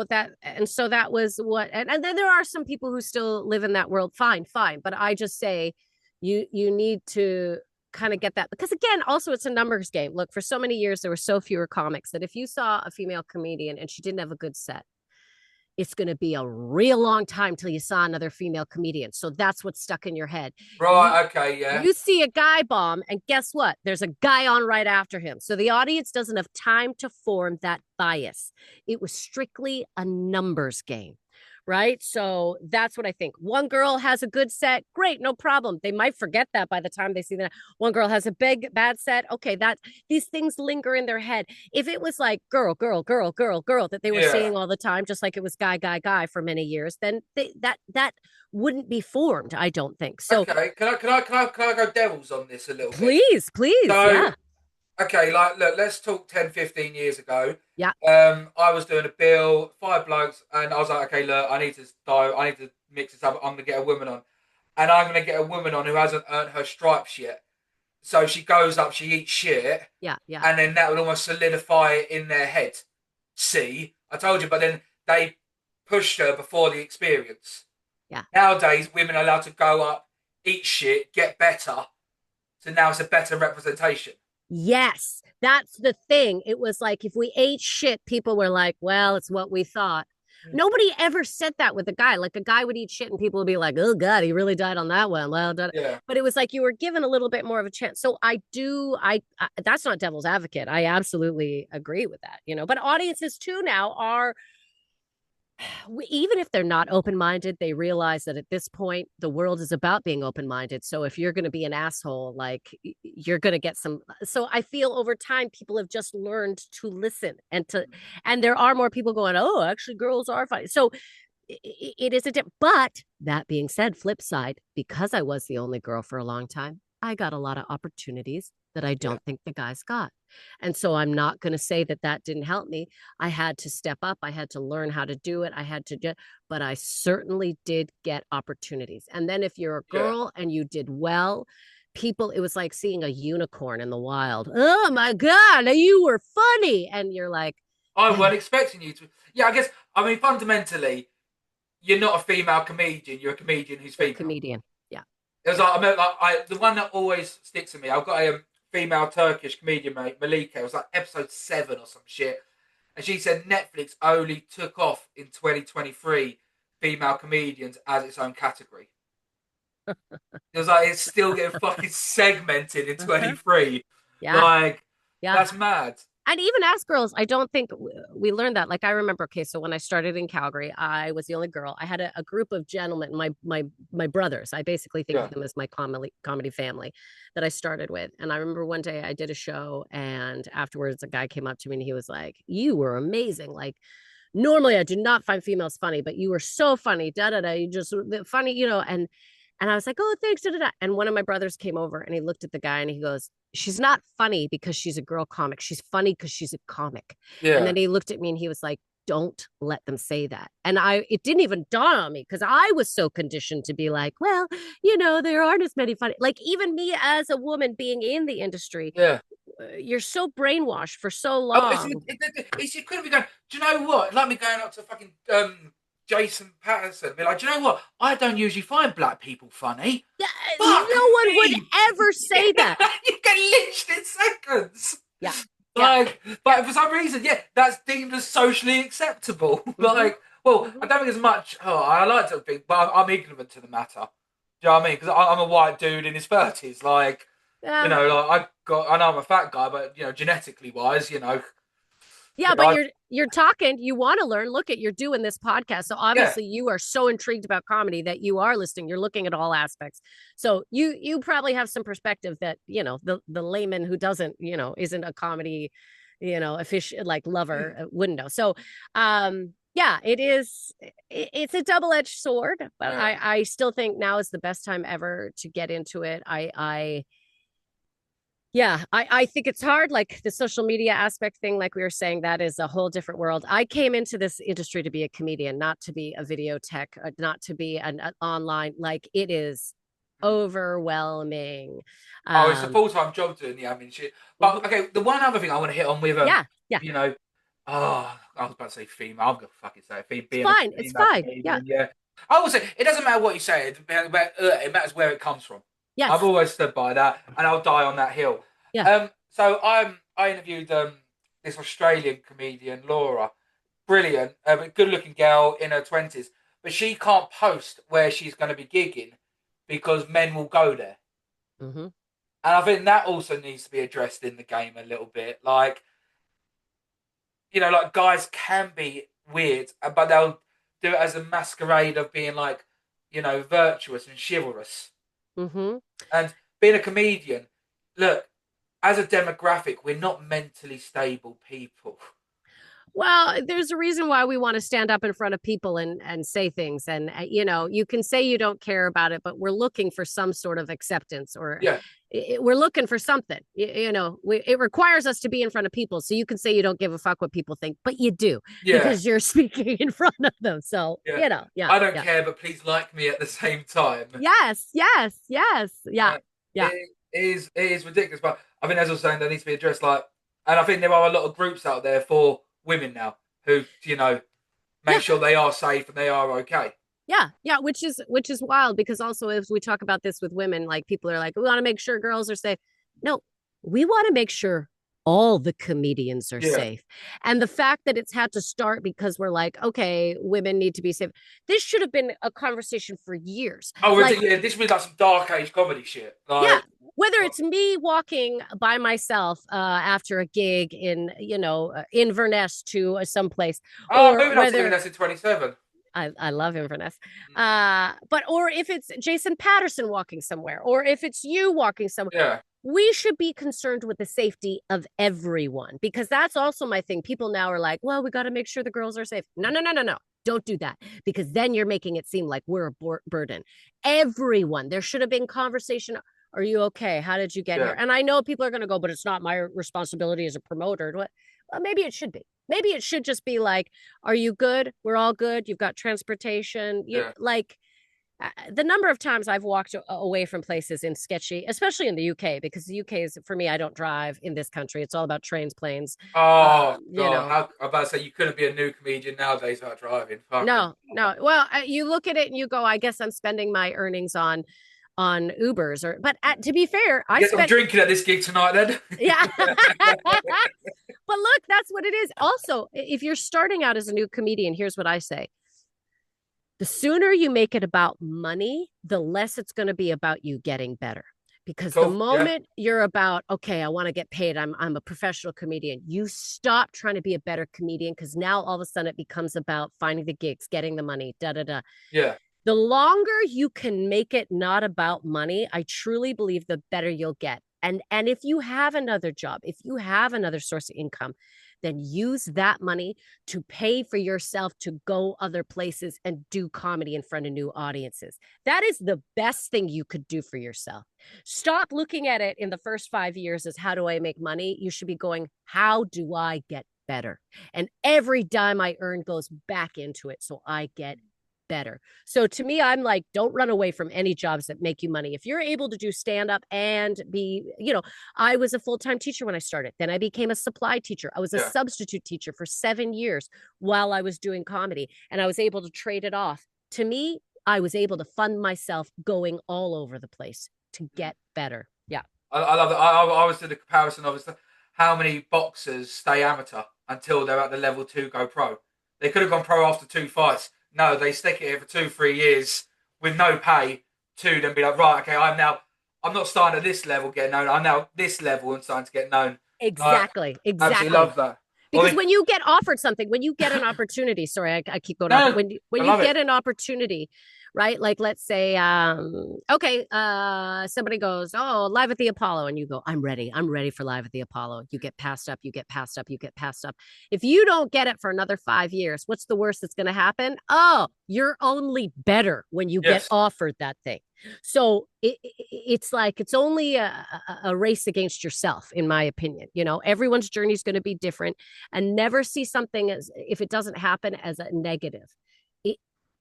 that, and so that was what, and then there are some people who still live in that world. Fine, but I just say, you need to kind of get that, because again, also it's a numbers game. Look, for so many years there were so fewer comics that if you saw a female comedian and she didn't have a good set, it's going to be a real long time till you saw another female comedian. So that's what's stuck in your head. you Right, okay, yeah. you see a guy bomb, and guess what? There's a guy on right after him. So the audience doesn't have time to form that bias. It was strictly a numbers game, right? So that's what I think. One girl has a good set, great, no problem. They might forget that by the time they see that. One girl has a bad set. Okay, these things linger in their head. If it was like girl, girl, girl, girl, girl that they were Yeah. saying all the time, just like it was guy, guy, guy for many years, then that wouldn't be formed, I don't think. So Okay. Can I go devils on this a little bit? please, So, yeah, okay, like, look, let's talk 10, 15 years ago. yeah, I was doing a bill, five blokes, and I was like, okay, look, I need to mix this up. I'm gonna get a woman on, and I'm gonna get a woman on who hasn't earned her stripes yet. So she goes up, she eats shit, yeah, yeah, and then that would almost solidify it in their head. See, I told you, but then they pushed her before the experience. yeah. Nowadays, women are allowed to go up, eat shit, get better. So now it's a better representation. Yes, that's the thing. It was like if we ate shit, people were like, well, it's what we thought. Nobody ever said that with a guy. Like a guy would eat shit and people would be like, oh God, he really died on that one. Well done. Yeah, But it was like you were given a little bit more of a chance. So I that's not devil's advocate. I absolutely agree with that, you know. But audiences too now are even if they're not open minded, they realize that at this point, the world is about being open minded. So if you're going to be an asshole, like you're going to get some. So I feel over time, people have just learned to listen and there are more people going, oh, actually, girls are funny. So it is a different, but that being said, flip side, because I was the only girl for a long time, I got a lot of opportunities that I yeah, don't think the guys got. And so I'm not going to say that that didn't help me. I had to step up. I had to learn how to do it. I had to get, but I certainly did get opportunities. And then if you're a yeah. girl and you did well, people, it was like seeing a unicorn in the wild. Oh my God, you were funny. And you're like, I yeah, weren't expecting you to. Yeah, I guess. I mean, fundamentally, you're not a female comedian. You're a comedian who's you're a female. comedian. Yeah. It was Yeah. like I mean, the one that always sticks in me. I've got a female Turkish comedian mate, Malika. It was like episode 7 or some shit, and she said Netflix only took off in 2023 female comedians as its own category. It was like it's still getting fucking segmented in Uh-huh. 23. Yeah. Like Yeah. that's mad. And even as girls, I don't think we learned that. Like I remember, okay, so when I started in Calgary, I was the only girl. I had a group of gentlemen, my brothers. I basically think of Yeah, them as my comedy family that I started with. And I remember one day I did a show, and afterwards a guy came up to me and he was like, "You were amazing. Like normally I do not find females funny, but you were so funny. Da da da. You just funny, you know." And I was like, "Oh, thanks." Da, da, da. And one of my brothers came over and he looked at the guy and he goes, "She's not funny because she's a girl comic. She's funny because she's a comic." And yeah. then he looked at me and he was like, "Don't let them say that." And it didn't even dawn on me because I was so conditioned to be like, well, you know, there aren't as many funny, like even me as a woman being in the industry, Yeah. you're so brainwashed for so Oh, long. it could be going. Do you know what? Like me going up to fucking Jason Patterson, be like, do you know what? I don't usually find black people funny. Yeah, Fuck no one would me. ever say that. You get lynched in seconds. Yeah. Yeah. Like, but for some reason, yeah, that's deemed as socially acceptable. Mm-hmm. Like, well, I Mm-hmm. don't think as much. Oh, I like to think, but I'm ignorant to the matter. Do you know what I mean? Because I'm a white dude in his 30s. Like, Yeah. I know I'm a fat guy, but genetically wise, Yeah, but I, you're talking, you want to learn. Look at you're doing this podcast. So yeah, obviously you are so intrigued about comedy that you are listening. You're looking at all aspects. So you probably have some perspective that, you know, the layman who doesn't, you know, isn't a comedy, you know, a fish like lover wouldn't know. So yeah, it's a double-edged sword, but yeah. I still think now is the best time ever to get into it. I yeah, I think it's hard. Like the social media aspect thing, like we were saying, that is a whole different world. I came into this industry to be a comedian, not to be a video tech, not to be an online. Like it is overwhelming. Oh, it's a Um, full time job doing the admin shit. But mhm. okay, the one other thing I want to hit on with Yeah, yeah, you know, oh, I was about to say female. I'm gonna fucking say it's being a fine. It's female fine. Yeah, comedian. Yeah, I will say it doesn't matter what you say. It matters where it comes from. I've yes, always stood by that, and I'll die on that hill. yeah. So I interviewed this Australian comedian Laura, brilliant, good looking girl in her 20s, but she can't post where she's going to be gigging because men will go there. Hmm. And I think that also needs to be addressed in the game a little bit. Like, like guys can be weird, but they'll do it as a masquerade of being like, virtuous and chivalrous. Hmm. And being a comedian, look, as a demographic, we're not mentally stable people. Well, there's a reason why we want to stand up in front of people and say things. And, you know, you can say you don't care about it, but we're looking for some sort of acceptance or Yeah, we're looking for something. You know, it requires us to be in front of people. So you can say you don't give a fuck what people think, but you do yeah, because you're speaking in front of them. So, yeah. you know, yeah, I don't yeah. care, but please like me at the same time. Yes, yes, yes. Yeah, yeah. It is ridiculous, but I think as I was saying, there needs to be addressed. Like, and I think there are a lot of groups out there for women now who make Yeah. sure they are safe and they are okay. Yeah, yeah, which is wild because also as we talk about this with women, like people are like, we want to make sure girls are safe. No, we want to make sure all the comedians are Yeah. safe. And the fact that it's had to start because we're like, okay, women need to be safe. This should have been a conversation for years. Oh, Like, yeah, this was like some dark age comedy shit. yeah, Like, whether it's me walking by myself after a gig in, Inverness to someplace, oh, or moving on to whether Luminescent 27. I love Inverness. Mm. Or if it's Jason Patterson walking somewhere, or if it's you walking somewhere, Yeah, we should be concerned with the safety of everyone, because that's also my thing. People now are like, well, we got to make sure the girls are safe. No, no, no, no, no. Don't do that, because then you're making it seem like we're a burden. Everyone, there should have been conversation. Are you okay? How did you get yeah, here? And I know people are going to go, but it's not my responsibility as a promoter. Well, maybe it should be. Maybe it should just be like, are you good? We're all good. You've got transportation. yeah. The number of times I've walked away from places in sketchy, especially in the UK, because the UK is, for me, I don't drive in this country. It's all about trains, planes. Oh, You God. know, How, I'm about to say, you couldn't be a new comedian nowadays without driving. Fucking. no, no. Well, you look at it and you go, I guess I'm spending my earnings on Ubers, but to be fair, I I guess I'm spent, drinking at this gig tonight then. yeah. But look, that's what it is. Also, if you're starting out as a new comedian, here's what I say: the sooner you make it about money, the less it's going to be about you getting better. Because the Cool. Yeah, moment you're about, okay, I want to get paid, I'm a professional comedian, you stop trying to be a better comedian, because now all of a sudden it becomes about finding the gigs, getting the money, da da da. yeah. The longer you can make it not about money, I truly believe the better you'll get. And if you have another job, if you have another source of income, then use that money to pay for yourself to go other places and do comedy in front of new audiences. That is the best thing you could do for yourself. Stop looking at it in the first 5 years as, how do I make money? You should be going, how do I get better? And every dime I earn goes back into it, so I get better. So to me, I'm like, don't run away from any jobs that make you money. If you're able to do stand up and be, I was a full-time teacher when I started. Then I became a supply teacher. I was a Yeah. substitute teacher for 7 years while I was doing comedy, and I was able to trade it off. To me, I was able to fund myself going all over the place to get better. Yeah. I love it. I always did the comparison of how many boxers stay amateur until they're at the level 2 go pro. They could have gone pro after 2 fights. No, they stick it here for 2, 3 years with no pay to then be like, right, okay, I'm not starting at this level getting known. I'm now this level and starting to get known. I Exactly. absolutely Exactly. love that. Well, Because when you get offered something, when you get an opportunity, sorry, I keep going off, but no, when I you love get it. an opportunity, right? Like, let's say, okay, somebody goes, oh, Live at the Apollo, and you go, I'm ready for Live at the Apollo. You get passed up, you get passed up, you get passed up. If you don't get it for another 5 years, what's the worst that's going to happen? Oh, you're only better when you get Yes. offered that thing. So it's like, it's only a race against yourself, in my opinion. Everyone's journey is going to be different, and never see something as, if it doesn't happen, as a negative. It,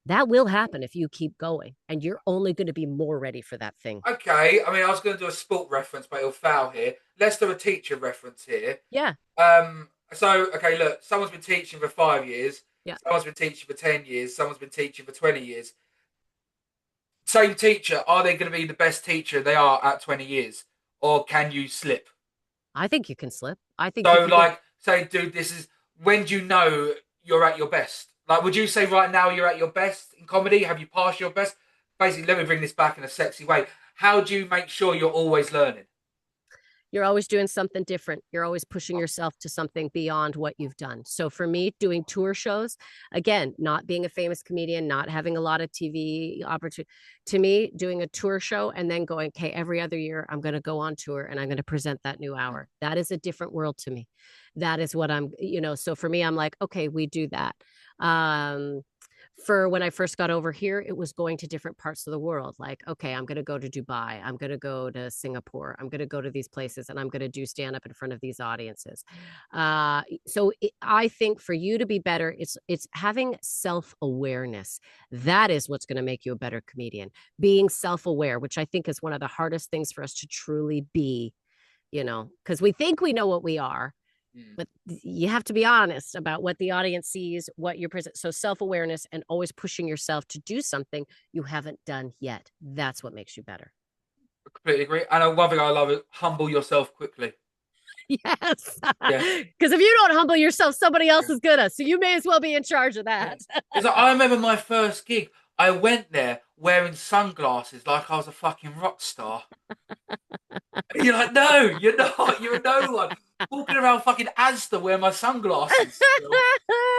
that will happen if you keep going, and you're only going to be more ready for that thing. Okay. I mean, I was going to do a sport reference, but it'll foul here. Let's do a teacher reference here. Yeah. So, okay, look, someone's been teaching for 5 years. Yeah. Someone's been teaching for 10 years. Someone's been teaching for 20 years. Same teacher, are they going to be the best teacher they are at 20 years? Or can you slip? I think you can slip. I think So, if you go, like, say, dude, this is when do you know you're at your best? Like, would you say right now you're at your best in comedy? Have you passed your best? Basically, let me bring this back in a sexy way. How do you make sure you're always learning? you're always doing something different. You're always pushing yourself to something beyond what you've done. So for me, doing tour shows, again, not being a famous comedian, not having a lot of TV opportunity, to me, doing a tour show and then going, okay, every other year I'm going to go on tour and I'm going to present that new hour. That is a different world to me. That is what so for me, I'm like, okay, we do that. For when I first got over here, it was going to different parts of the world. Like, okay, I'm going to go to Dubai. I'm going to go to Singapore. I'm going to go to these places, and I'm going to do stand up in front of these audiences. I think for you to be better, it's having self-awareness. That is what's going to make you a better comedian. Being self-aware, which I think is one of the hardest things for us to truly be, because we think we know what we are. But you have to be honest about what the audience sees, what you're present. So self-awareness and always pushing yourself to do something you haven't done yet. That's what makes you better. I completely agree. And one thing I love is humble yourself quickly. Yes. Yeah. Because if you don't humble yourself, somebody else Yeah. is gonna. So you may as well be in charge of Yeah. that. It's like, I remember my first gig. I went there wearing sunglasses like I was a fucking rock star. And you're like, no, you're not. You're no one. Walking around fucking Asda wearing my sunglasses still.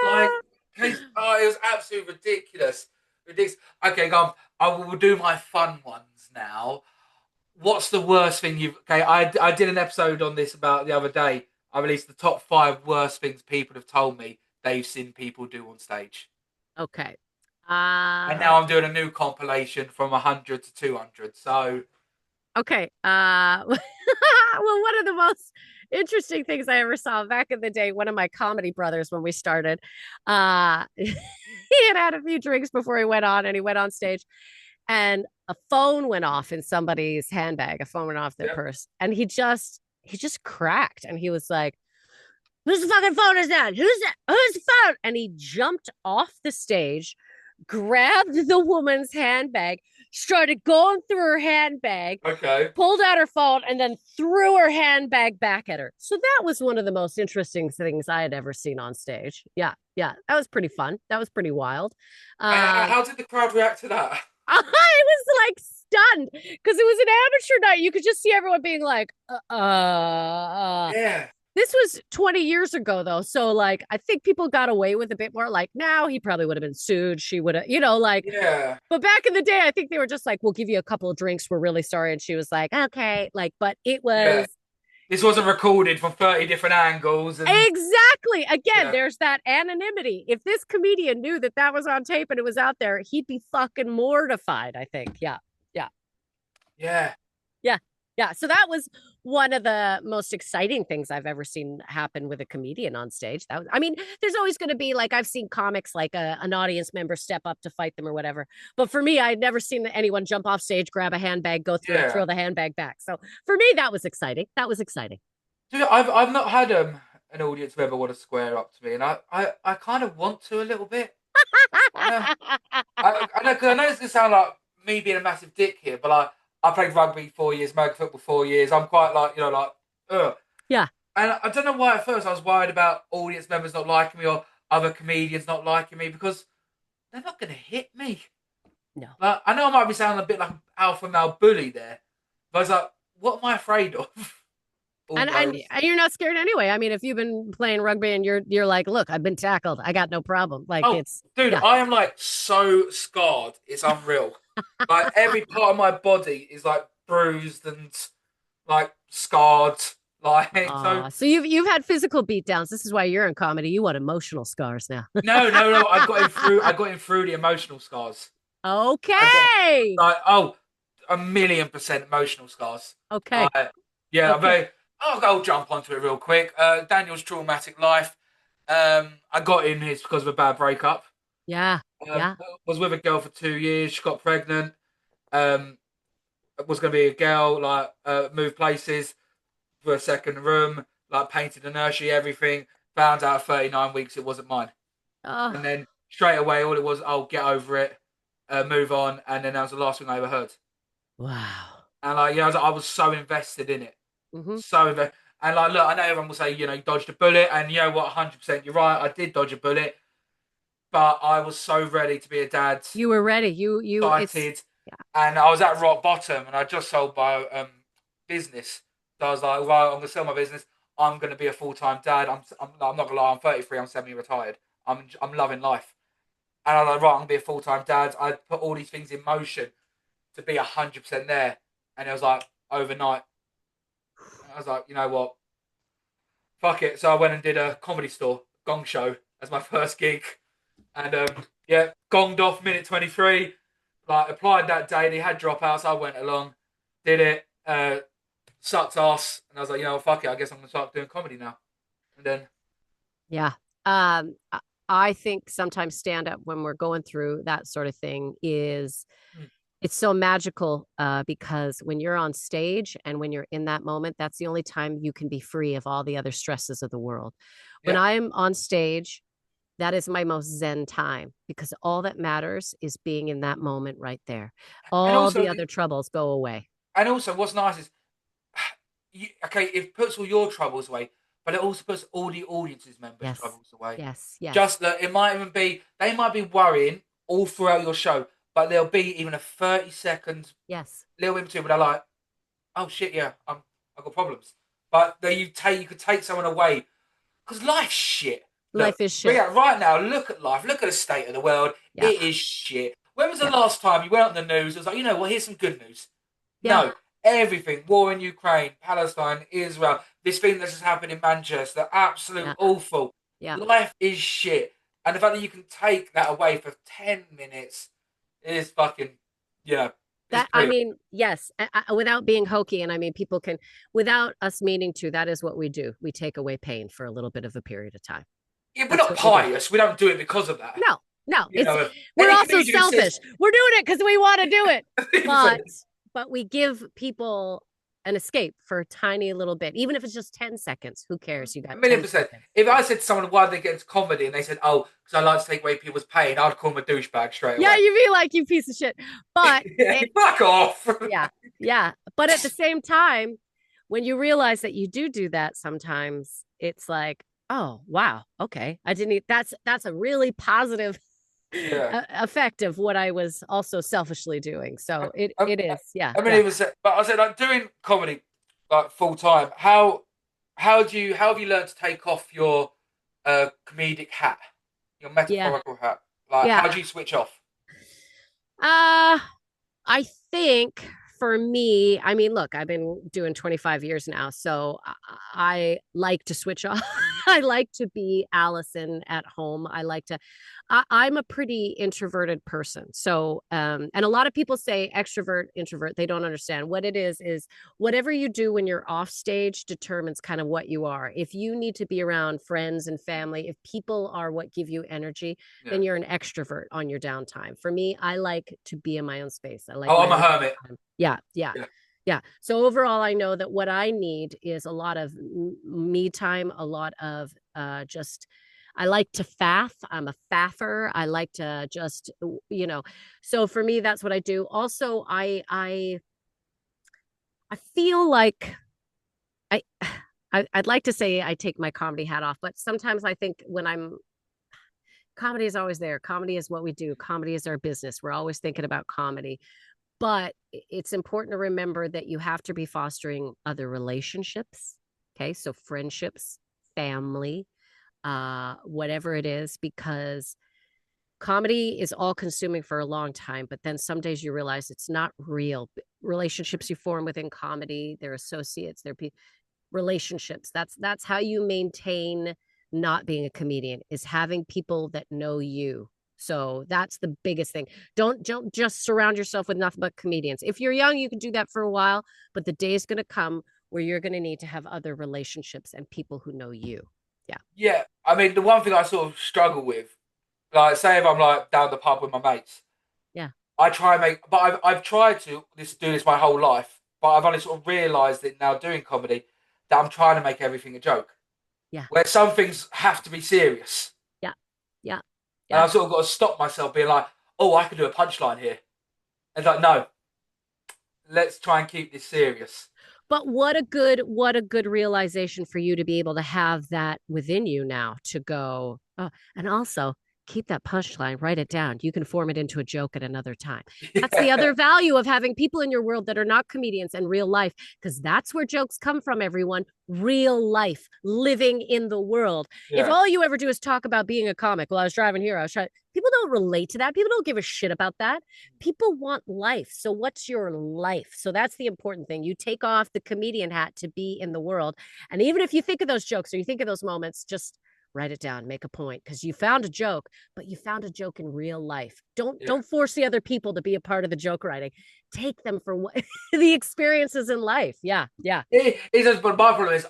Like, it was absolutely ridiculous. Ridiculous. Okay, go on. I will do my fun ones now. What's the worst thing you've... Okay, I did an episode on this about the other day. I released the top 5 worst things people have told me they've seen people do on stage. Okay. And now I'm doing a new compilation from 100 to 200. So, Okay. well, one of the most interesting things I ever saw back in the day, one of my comedy brothers, when we started, he had a few drinks before he went on, and he went on stage, and a phone went off in somebody's handbag. A phone went off their yeah. purse, and he just cracked, and he was like, "Whose fucking phone is that? Who's that? Whose phone?" And he jumped off the stage, grabbed the woman's handbag, started going through her handbag, Okay. pulled out her phone, and then threw her handbag back at her. So that was one of the most interesting things I had ever seen on stage. Yeah, yeah, that was pretty fun. That was pretty wild. How did the crowd react to that? I was like stunned because it was an amateur night. You could just see everyone being like, Yeah. This was 20 years ago, though. So, like, I think people got away with a bit more. Like, now he probably would have been sued. She would have, like, Yeah. but back in the day, I think they were just like, we'll give you a couple of drinks. We're really sorry. And she was like, okay. Like, but it Yeah. was This wasn't recorded from 30 different angles. And exactly. Again, yeah. there's that anonymity. If this comedian knew that that was on tape and it was out there, he'd be fucking mortified, I think. Yeah. Yeah. Yeah. Yeah. Yeah. So that was one of the most exciting things I've ever seen happen with a comedian on stage. I mean, there's always going to be like, I've seen comics like an audience member step up to fight them or whatever. But for me, I'd never seen anyone jump off stage, grab a handbag, go through it, Yeah. throw the handbag back. So for me, that was exciting. That was exciting. Dude, I've not had an audience who ever want to square up to me, and I kind of want to a little bit. I know, because I know it's gonna sound like me being a massive dick here, but I played rugby 4 years, American football 4 years. I'm quite like, ugh. Yeah. And I don't know why at first I was worried about audience members not liking me or other comedians not liking me, because they're not gonna hit me. No. Like, I know I might be sounding a bit like an alpha male bully there, but I was like, what am I afraid of? And you're not scared anyway. I mean, if you've been playing rugby and you're like, look, I've been tackled. I got no problem. Like dude, yeah. I am like so scarred. It's unreal. Like every part of my body is like bruised and like scarred. Like so you've had physical beatdowns. This is why you're in comedy. You want emotional scars now. no. I got in through the emotional scars. Okay. Like 1,000,000% emotional scars. Okay. Yeah, okay. I'll go jump onto it real quick. Daniel's traumatic life. I got in this because of a bad breakup. Yeah. Yeah. Was with a girl for 2 years. She got pregnant. Was going to be a girl. Like moved places for a second room. Like painted the nursery, everything. Found out at 39 weeks it wasn't mine. Oh. And then straight away, all it was, I'll get over it, move on. And then that was the last thing I ever heard. Wow. And I was so invested in it. Mm-hmm. So invested. And like, look, I know everyone will say, you dodged a bullet, and you know what, 100%, you're right, I did dodge a bullet, but I was so ready to be a dad. You were ready. You excited, and I was at rock bottom, and I just sold my business. So I was like, right, I'm gonna sell my business. I'm gonna be a full-time dad. I'm not gonna lie, I'm 33. I'm semi-retired. I'm loving life, and I was like, right, I'm gonna be a full-time dad. I put all these things in motion to be 100% there, and it was like overnight. I was like, you know what? Fuck it. So I went and did a comedy store, gong show, as my first gig. And gonged off minute 23. Like, applied that day. They had dropouts. I went along, did it, sucked ass. And I was like, fuck it. I guess I'm going to start doing comedy now. And then. Yeah. I think sometimes stand up when we're going through that sort of thing is. It's so magical because when you're on stage and when you're in that moment, that's the only time you can be free of all the other stresses of the world. When I'm on stage, that is my most zen time because all that matters is being in that moment right there. All the other troubles go away. and also what's nice is, okay, it puts all your troubles away, but it also puts all the audience's members' Yes. troubles away. Yes. Yes. Just that it might even be, they might be worrying all throughout your show, but there'll be even a 30-second Yes. little in between where they're like, oh shit, yeah, I've got problems. But then you could take someone away because life's shit. Look, Life is shit. right now, look at life. Look at the state of the world. Yeah. It is shit. When was the Yeah. last time you went on the news? It was like, you know what? Here's some good news. Yeah. No, everything. War in Ukraine, Palestine, Israel. This thing that's just happened in Manchester. Absolute Yeah. awful. Yeah. Life is shit. And the fact that you can take that away for 10 minutes is fucking, you know. That, I mean, yes, without being hokey, and I mean, people can, without us meaning to, that is what we do. We take away pain for a little bit of a period of time. Yeah, we're not pious. We don't do it because of that. No, You know, we're any also comedian who selfish. says- We're doing it because we want to do it, 100%. but we give people an escape for a tiny little bit, even if it's just 10 seconds. Who cares? You got 10 1,000,000%. seconds. If I said to someone why they get into comedy and they said, "Oh, because I like to take away people's pain," I'd call them a douchebag straight away. Yeah, you'd be like, you piece of shit. But Yeah, fuck off. yeah. But at the same time, when you realize that you do that, sometimes it's like, oh wow, okay, I didn't. That's a really positive effect of what I was also selfishly doing. So it is, yeah. I mean, it was, but I said like doing comedy like full time. How have you learned to take off your comedic hat, your metaphorical hat? Like, how do you switch off? I think for me, I mean, look, I've been doing 25 years now, so I like to switch off. I like to be Allison at home. I'm a pretty introverted person. So, and a lot of people say extrovert, introvert. They don't understand what it is whatever you do when you're off stage determines kind of what you are. If you need to be around friends and family, if people are what give you energy, then you're an extrovert on your downtime. For me, I like to be in my own space. I like, I'm a hermit. Yeah. So overall, I know that what I need is a lot of me time, a lot of I like to faff. I'm a faffer. I like to just, so for me, that's what I do. Also, I feel like I'd like to say I take my comedy hat off, but sometimes I think comedy is always there. Comedy is what we do. Comedy is our business. We're always thinking about comedy. But it's important to remember that you have to be fostering other relationships. Okay. So friendships, family, whatever it is, because comedy is all consuming for a long time. But then some days you realize it's not real. Relationships you form within comedy, they're associates, they're relationships. That's how you maintain not being a comedian, is having people that know you. So that's the biggest thing. Don't just surround yourself with nothing but comedians. If you're young, you can do that for a while, but the day is going to come where you're going to need to have other relationships and people who know you. Yeah. Yeah. I mean, the one thing I sort of struggle with, like, say if I'm like down the pub with my mates. Yeah. I try and but I've tried to do this my whole life, but I've only sort of realised it now doing comedy that I'm trying to make everything a joke. Yeah. Where some things have to be serious. Yeah. And I've sort of got to stop myself being like, oh, I could do a punchline here. And like, no, let's try and keep this serious. But what a good realization for you to be able to have that within you now to go, oh, and also keep that punchline, write it down. You can form it into a joke at another time. That's the other value of having people in your world that are not comedians and real life, because that's where jokes come from, everyone. Real life, living in the world. If all you ever do is talk about being a comic, well, I was driving here, people don't relate to that. People don't give a shit about that. People want life. So what's your life? So that's the important thing. You take off the comedian hat to be in the world. And even if you think of those jokes or you think of those moments, just write it down, make a point, because you found a joke, but you found a joke in real life. Don't force the other people to be a part of the joke writing. Take them for what the experiences in life. Yeah. It does, but my problem is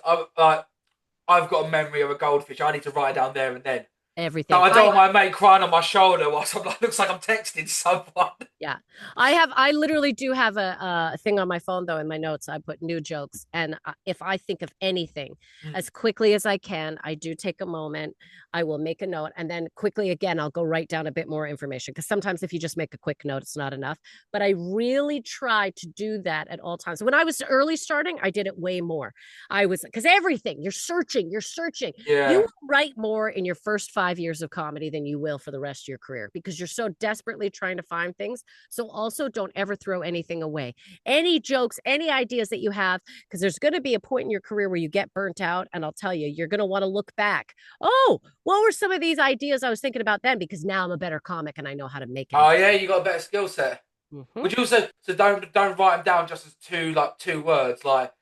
I've got a memory of a goldfish. I need to write it down there and then. No, everything. I don't want my mate crying on my shoulder whilst I'm like, looks like I'm texting someone. Yeah. I literally do have a thing on my phone though in my notes. I put new jokes. And if I think of anything as quickly as I can, I do take a moment. I will make a note and then quickly again, I'll go write down a bit more information because sometimes if you just make a quick note, it's not enough. But I really try to do that at all times. When I was early starting, I did it way more. I was because everything you're searching, you're searching. You Yeah. will write more in your first 5 years of comedy than you will for the rest of your career because you're so desperately trying to find things. So also don't ever throw anything away. Any jokes, any ideas that you have, because there's going to be a point in your career where you get burnt out. And I'll tell you, you're going to want to look back. Oh, what were some of these ideas I was thinking about then? Because now I'm a better comic and I know how to make it. Oh yeah, you got a better skill set. Mm-hmm. Would you also don't write them down just as two words like,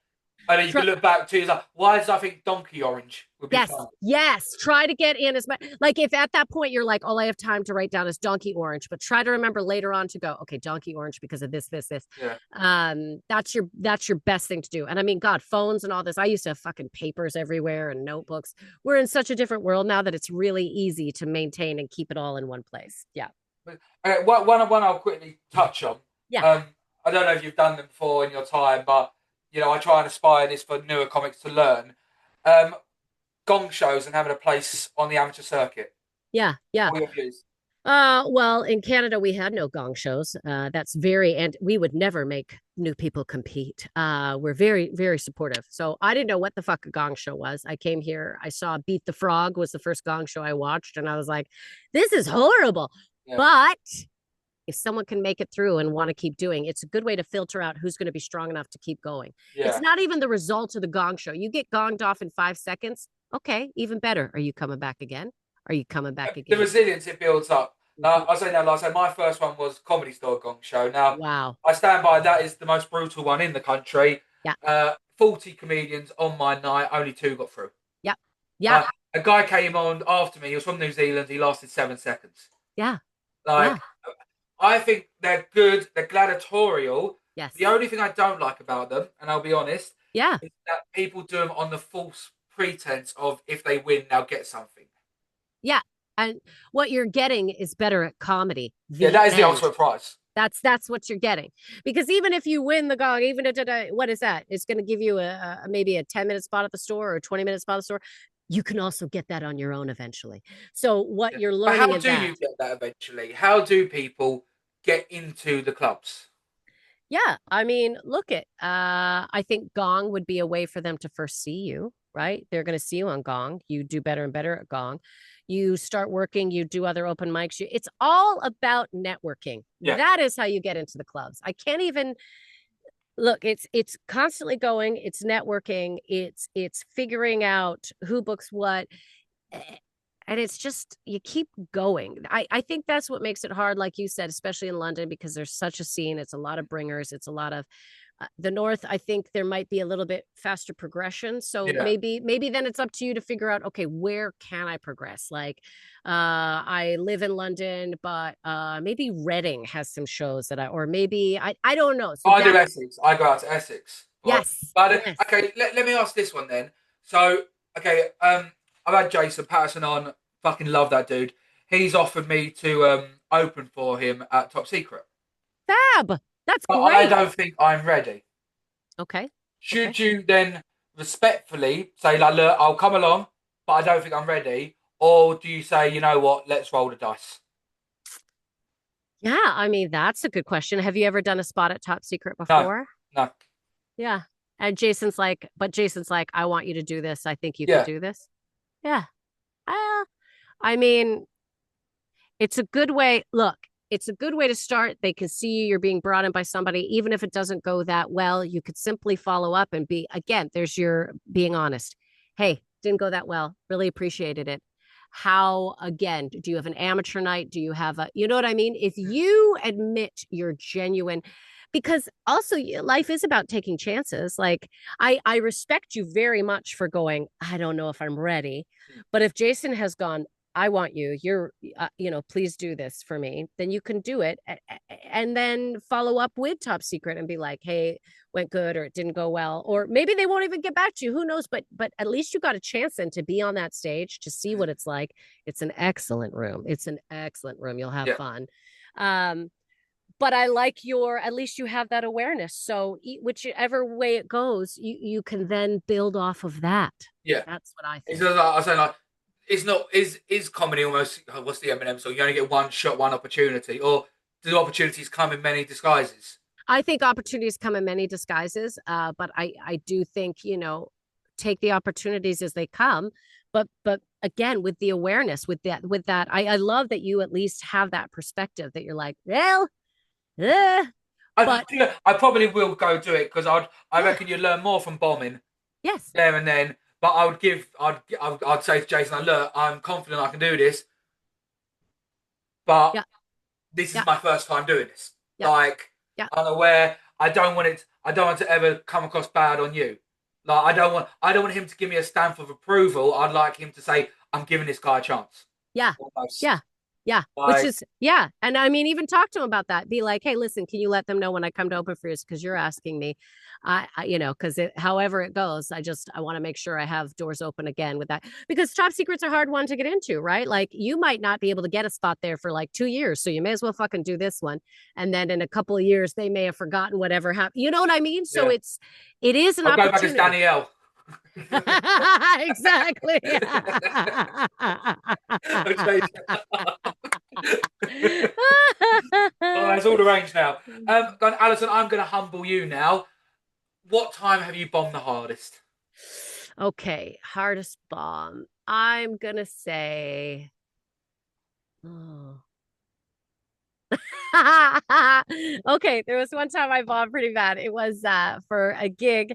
and then you can look back to like, why did I think donkey orange would be fun? Yes. Try to get in as much. Like if at that point you're like, all I have time to write down is donkey orange, but try to remember later on to go, okay, donkey orange because of this. Yeah. That's your best thing to do. And I mean, God, phones and all this. I used to have fucking papers everywhere and notebooks. We're in such a different world now that it's really easy to maintain and keep it all in one place. Yeah. One I'll quickly touch on. Yeah. I don't know if you've done them before in your time, but you know, I try and aspire this for newer comics to learn. Gong shows and having a place on the amateur circuit. Yeah. What are your views? Well, in Canada, we had no gong shows. That's and we would never make new people compete. We're very, very supportive. So I didn't know what the fuck a gong show was. I came here, I saw Beat the Frog was the first gong show I watched, and I was like, this is horrible. Yeah. But if someone can make it through and want to keep doing, it's a good way to filter out who's going to be strong enough to keep going. Yeah. It's not even the result of the gong show. You get gonged off in 5 seconds. Okay, even better. Are you coming back again? Are you coming back again? The resilience it builds up. Now, I'll say now, like I said, my first one was Comedy Store Gong Show. Now, wow. I stand by that is the most brutal one in the country. Yeah. 40 comedians on my night, only 2 got through. Yeah. Yeah. A guy came on after me. He was from New Zealand. He lasted 7 seconds. Yeah. Like, yeah. I think they're good. They're gladiatorial. Yes. The only thing I don't like about them, and I'll be honest, is that people do them on the false pretense of if they win, they'll get something. Yeah. And what you're getting is better at comedy. Yeah, that is the ultimate prize. That's what you're getting. Because even if you win the gong, even if what is that? It's going to give you maybe a 10-minute spot at the store or a 20-minute spot at the store. You can also get that on your own eventually. So what you're learning but how do you get that eventually? How do people get into the clubs? Yeah, I mean, I think Gong would be a way for them to first see you, right? They're going to see you on Gong. You do better and better at Gong. You start working, you do other open mics. It's all about networking. Yeah. That is how you get into the clubs. I can't even look, it's constantly going, it's networking, it's figuring out who books what. And it's just, you keep going. I think that's what makes it hard, like you said, especially in London, because there's such a scene. It's a lot of bringers. It's a lot of the North. I think there might be a little bit faster progression. So maybe then it's up to you to figure out, okay, where can I progress? Like I live in London, but maybe Reading has some shows that or maybe, I don't know. So I do Essex. I go out to Essex. Yes. But okay, let me ask this one then. So, okay, I've had Jason Patterson on. Fucking love that dude. He's offered me to open for him at Top Secret. Fab. That's great. I don't think I'm ready. Okay. Should you then respectfully say, like, look, I'll come along, but I don't think I'm ready? Or do you say, you know what, let's roll the dice? Yeah, I mean, that's a good question. Have you ever done a spot at Top Secret before? No. Yeah. And Jason's like, I want you to do this. I think you can do this. Yeah. I mean, it's a good way. Look, it's a good way to start. They can see you're being brought in by somebody. Even if it doesn't go that well, you could simply follow up and there's your being honest. Hey, didn't go that well. Really appreciated it. How, again, do you have an amateur night? Do you have you know what I mean? If you admit you're genuine, because also life is about taking chances. Like I respect you very much for going, I don't know if I'm ready. But if Jason has gone, I want you. You're, please do this for me. Then you can do it, and then follow up with Top Secret and be like, hey, went good or it didn't go well, or maybe they won't even get back to you. Who knows? But at least you got a chance then to be on that stage to see what it's like. It's an excellent room. It's an excellent room. You'll have Yeah. fun. But I like at least you have that awareness. So whichever way it goes, you can then build off of that. Yeah. That's what I It's think. just like, I was saying, like, it's not is comedy almost, what's the Eminem song? You only get one shot, one opportunity, or do opportunities come in many disguises? I think opportunities come in many disguises, but I do think take the opportunities as they come. But again, with the awareness, with that, I love that you at least have that perspective that you're like, well, I, but I probably will go do it because I yeah, reckon you learn more from bombing yes, there and then. But I'd say to Jason, like, look, I'm confident I can do this, but yeah, this is yeah, my first time doing this. yeah, Like, yeah, I'm aware. I don't want to ever come across bad on you. Like, I don't want him to give me a stamp of approval. I'd like him to say, I'm giving this guy a chance. yeah, Almost. yeah. Yeah, which Like, is yeah, and I mean, even talk to him about that. Be like, hey, listen, can you let them know when I come to open for you? Because you're asking me, because however it goes, I want to make sure I have doors open again with that because top secret's a hard one to get into, right? Like you might not be able to get a spot there for like 2 years, so you may as well fucking do this one, and then in a couple of years they may have forgotten whatever happened. You know what I mean? So yeah, it is an I'll go back as opportunity. Danielle. Exactly. Okay. Oh, that's all arranged now. Alison, I'm going to humble you now. What time have you bombed the hardest? Okay, hardest bomb. I'm gonna say. Oh. Okay, there was one time I bombed pretty bad. It was for a gig.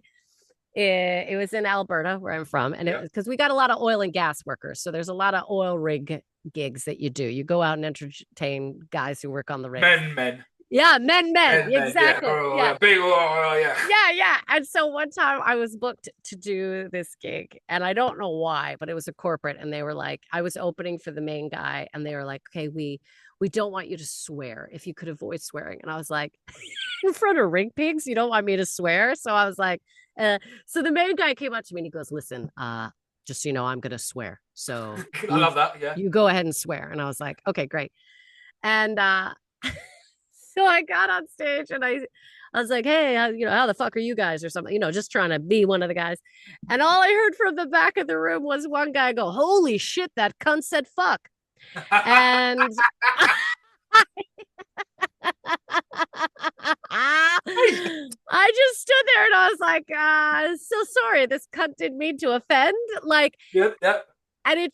It was in Alberta, where I'm from, and it Yeah. was because we got a lot of oil and gas workers. So there's a lot of oil rig gigs that you do. You go out and entertain guys who work on the rigs. Men. Yeah, men, Yeah. exactly. Yeah. Big, yeah. Yeah. And so one time I was booked to do this gig, and I don't know why, but it was a corporate, and they were like, I was opening for the main guy, and they were like, okay, we don't want you to swear if you could avoid swearing. And I was like, in front of ring pigs, you don't want me to swear? So I was like, so the main guy came up to me and he goes, listen, just so you know, I'm gonna swear. So I love that. Yeah. you go ahead and swear. And I was like, okay, great. And so I got on stage and I was like, hey, how the fuck are you guys or something, just trying to be one of the guys. And all I heard from the back of the room was one guy go, holy shit, that cunt said fuck. And I just stood there and I was like, so sorry, this cunt didn't mean to offend. Like, Yep. and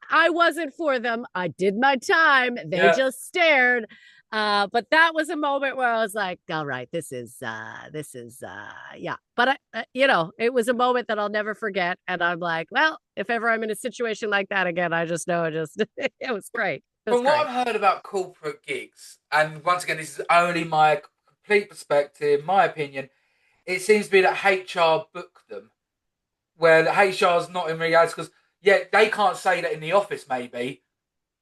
I wasn't for them. I did my time. They Yeah. just stared. But that was a moment where I was like, all right, this is yeah. But it was a moment that I'll never forget. And I'm like, well, if ever I'm in a situation like that again, I just know it was great. It was From what great. I've heard about corporate gigs, and once again, this is only my complete perspective, my opinion, it seems to be that HR book them, where the HR's not in reality, because, yeah, they can't say that in the office, maybe,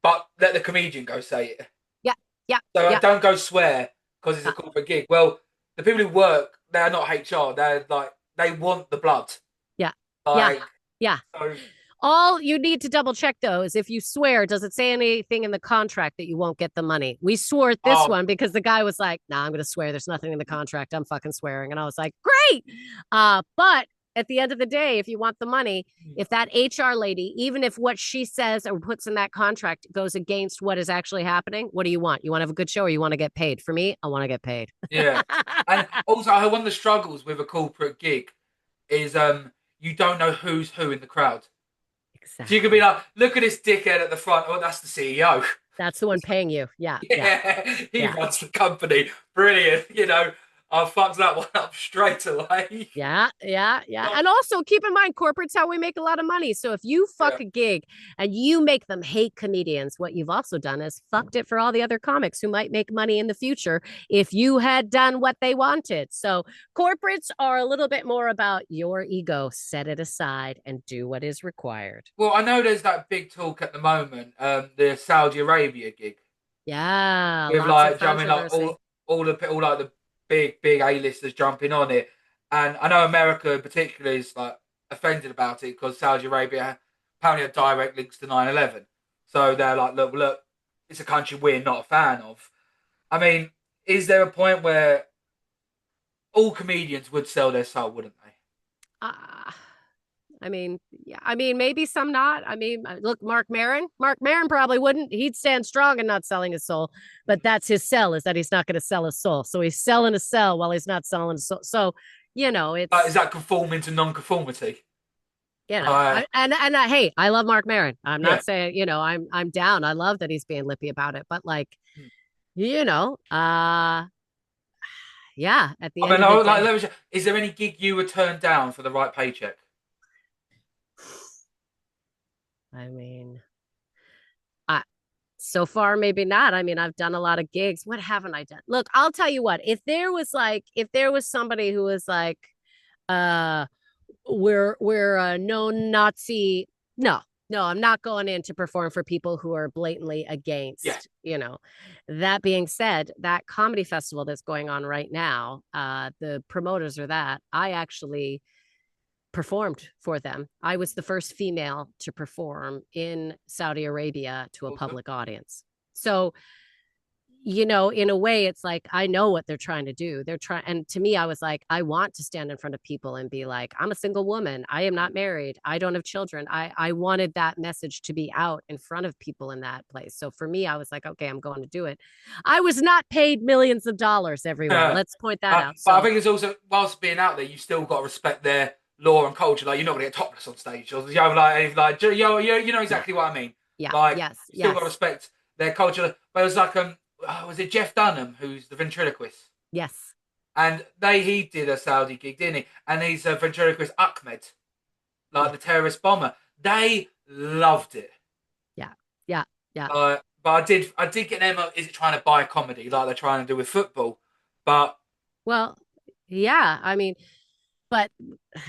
but let the comedian go say it. Yeah, yeah, So yeah, don't go swear because it's a corporate gig. Well, the people who work, they're not HR. They're like, they want the blood. yeah, yeah, Like, yeah. so, All you need to double check though is if you swear, does it say anything in the contract that you won't get the money? We swore at this oh, one because the guy was like, nah, I'm going to swear. There's nothing in the contract. I'm fucking swearing. And I was like, great. But at the end of the day, if you want the money, if that HR lady, even if what she says or puts in that contract goes against what is actually happening, what do you want? You want to have a good show or you want to get paid? For me, I want to get paid. yeah. And also, one of the struggles with a corporate gig is you don't know who's who in the crowd. So you could be like, look at this dickhead at the front. Oh, that's the CEO. That's the one paying you. Yeah. Yeah, he Yeah. runs the company. Brilliant. I fucked that one up straight away. Yeah, yeah, yeah. Well, And also keep in mind, corporate's how we make a lot of money. So if you yeah. fuck a gig and you make them hate comedians, what you've also done is fucked it for all the other comics who might make money in the future if you had done what they wanted. So corporates are a little bit more about your ego. Set it aside and do what is required. Well, I know there's that big talk at the moment, the Saudi Arabia gig Yeah, with lots of like, do you know what I mean, like controversy. all like the big A-listers jumping on it, and I know America in particular is like offended about it because Saudi Arabia apparently had direct links to 9/11, so they're like, look, it's a country we're not a fan of. I mean, is there a point where all comedians would sell their soul, wouldn't they? Uh, I mean, yeah, I mean, maybe some not. I mean, look, Mark Maron. Mark Maron probably wouldn't. He'd stand strong in not selling his soul, but that's his sell is that he's not going to sell his soul. So he's selling a sell while he's not selling his soul. So, Is it's that conforming to non-conformity? hey, I love Mark Maron. I'm Yeah. not saying I'm down. I love that he's being lippy about it, but like, Hmm. you know, uh, yeah. At the I end mean, of the day, is there any gig you would turn down for the right paycheck? I mean, so far maybe not. I mean, I've done a lot of gigs. What haven't I done? Look, I'll tell you what, if there was somebody who was like uh we're a no Nazi, no, no, I'm not going in to perform for people who are blatantly Yeah. against. That being said, that comedy festival that's going on right now, the promoters are that I actually performed for them. I was the first female to perform in Saudi Arabia to a Awesome. public audience. So, in a way, it's like I know what they're trying to do. They're trying, and to me, I was like, I want to stand in front of people and be like, I'm a single woman. I am not married. I don't have children. I wanted that message to be out in front of people in that place. So for me, I was like, okay, I'm going to do it. I was not paid millions of dollars, everyone. Let's point that out. But I So think it's also, whilst being out there, you still got to respect their law and culture. Like, you're not going to get topless on stage, or you know yeah, exactly what I mean. yeah, Like, yes, you still got to yes, respect their culture. But it was like, was it Jeff Dunham who's the ventriloquist? yes. And he did a Saudi gig, didn't he? And he's a ventriloquist Ahmed, like Yeah. the terrorist bomber. They loved it. Yeah. Yeah. Yeah. But I did get them. Is it trying to buy comedy like they're trying to do with football? But Well, yeah. I mean, but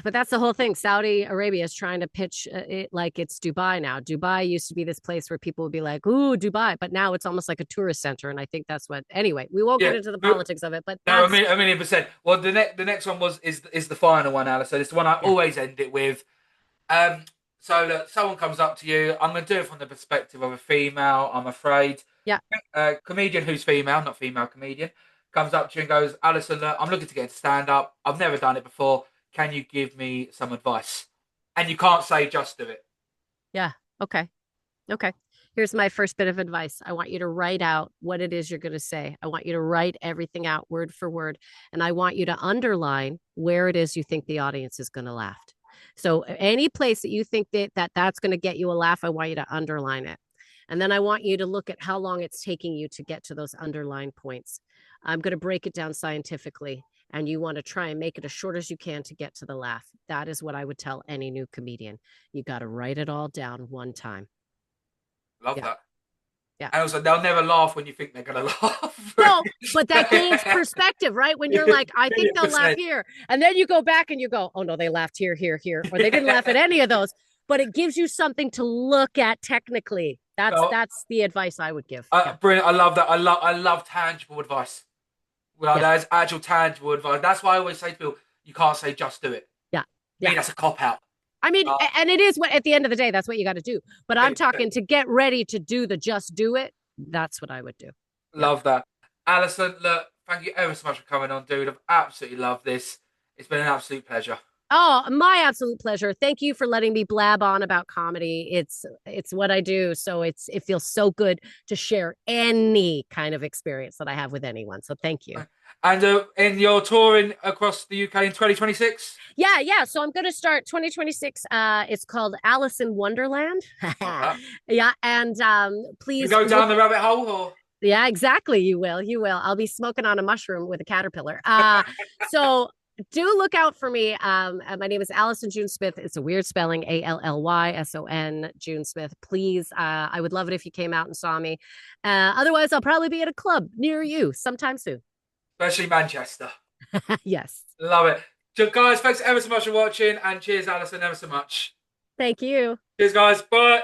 that's the whole thing. Saudi Arabia is trying to pitch it like it's Dubai now. Dubai used to be this place where people would be like, "Ooh, Dubai," but now it's almost like a tourist center. And I think that's what. Anyway, we won't get yeah, into the no, politics of it, but no, that's a million percent. Well, the next one is the final one, Alison. It's the one I yeah, always end it with. Um, so that someone comes up to you, I'm going to do it from the perspective of a female. I'm afraid. yeah. A comedian who's female, not female comedian, comes up to you and goes, Alison, I'm looking to get into stand up. I've never done it before. Can you give me some advice? And you can't say just do it. Yeah. Okay. Okay. Here's my first bit of advice. I want you to write out what it is you're going to say. I want you to write everything out word for word. And I want you to underline where it is you think the audience is going to laugh. So any place that you think that's going to get you a laugh, I want you to underline it. And then I want you to look at how long it's taking you to get to those underlined points. I'm going to break it down scientifically. And you want to try and make it as short as you can to get to the laugh. That is what I would tell any new comedian. You got to write it all down one time. Love Yeah. that. Yeah. And also, they'll never laugh when you think they're going to laugh. No, but that gains perspective, right? When you're like, I think they'll laugh 1,000,000%. here. And then you go back and you go, oh no, they laughed here, here, here. Or they didn't laugh at any of those. But it gives you something to look at technically. So, That's the advice I would give. Yeah. brilliant. I love that. I love tangible advice. Well, Yeah. there's actual tangible advice. That's why I always say to people, you can't say just do it. Yeah. I Yeah. mean, that's a cop out. I mean, and it is what at the end of the day, that's what you got to do. But I'm Yeah, talking to get ready to do the just do it. That's what I would do. Yeah. love that. Alison, look, thank you ever so much for coming on, dude. I've absolutely loved this. It's been an absolute pleasure. Oh, my absolute pleasure. Thank you for letting me blab on about comedy. It's what I do, so it feels so good to share any kind of experience that I have with anyone. So thank you. And in your touring across the UK in 2026? Yeah, yeah. So I'm going to start 2026. It's called Alice in Wonderland. Love that. Yeah, and You please go look. down the rabbit hole or? Yeah, exactly. You will. You will. I'll be smoking on a mushroom with a caterpillar. So do look out for me. My name is Allison June Smith. It's a weird spelling, ALLYSON June Smith. Please, I would love it if you came out and saw me. Otherwise, I'll probably be at a club near you sometime soon. Especially Manchester. Yes. Love it. So, guys, thanks ever so much for watching, and cheers, Alison, ever so much. Thank you. Cheers, guys. Bye.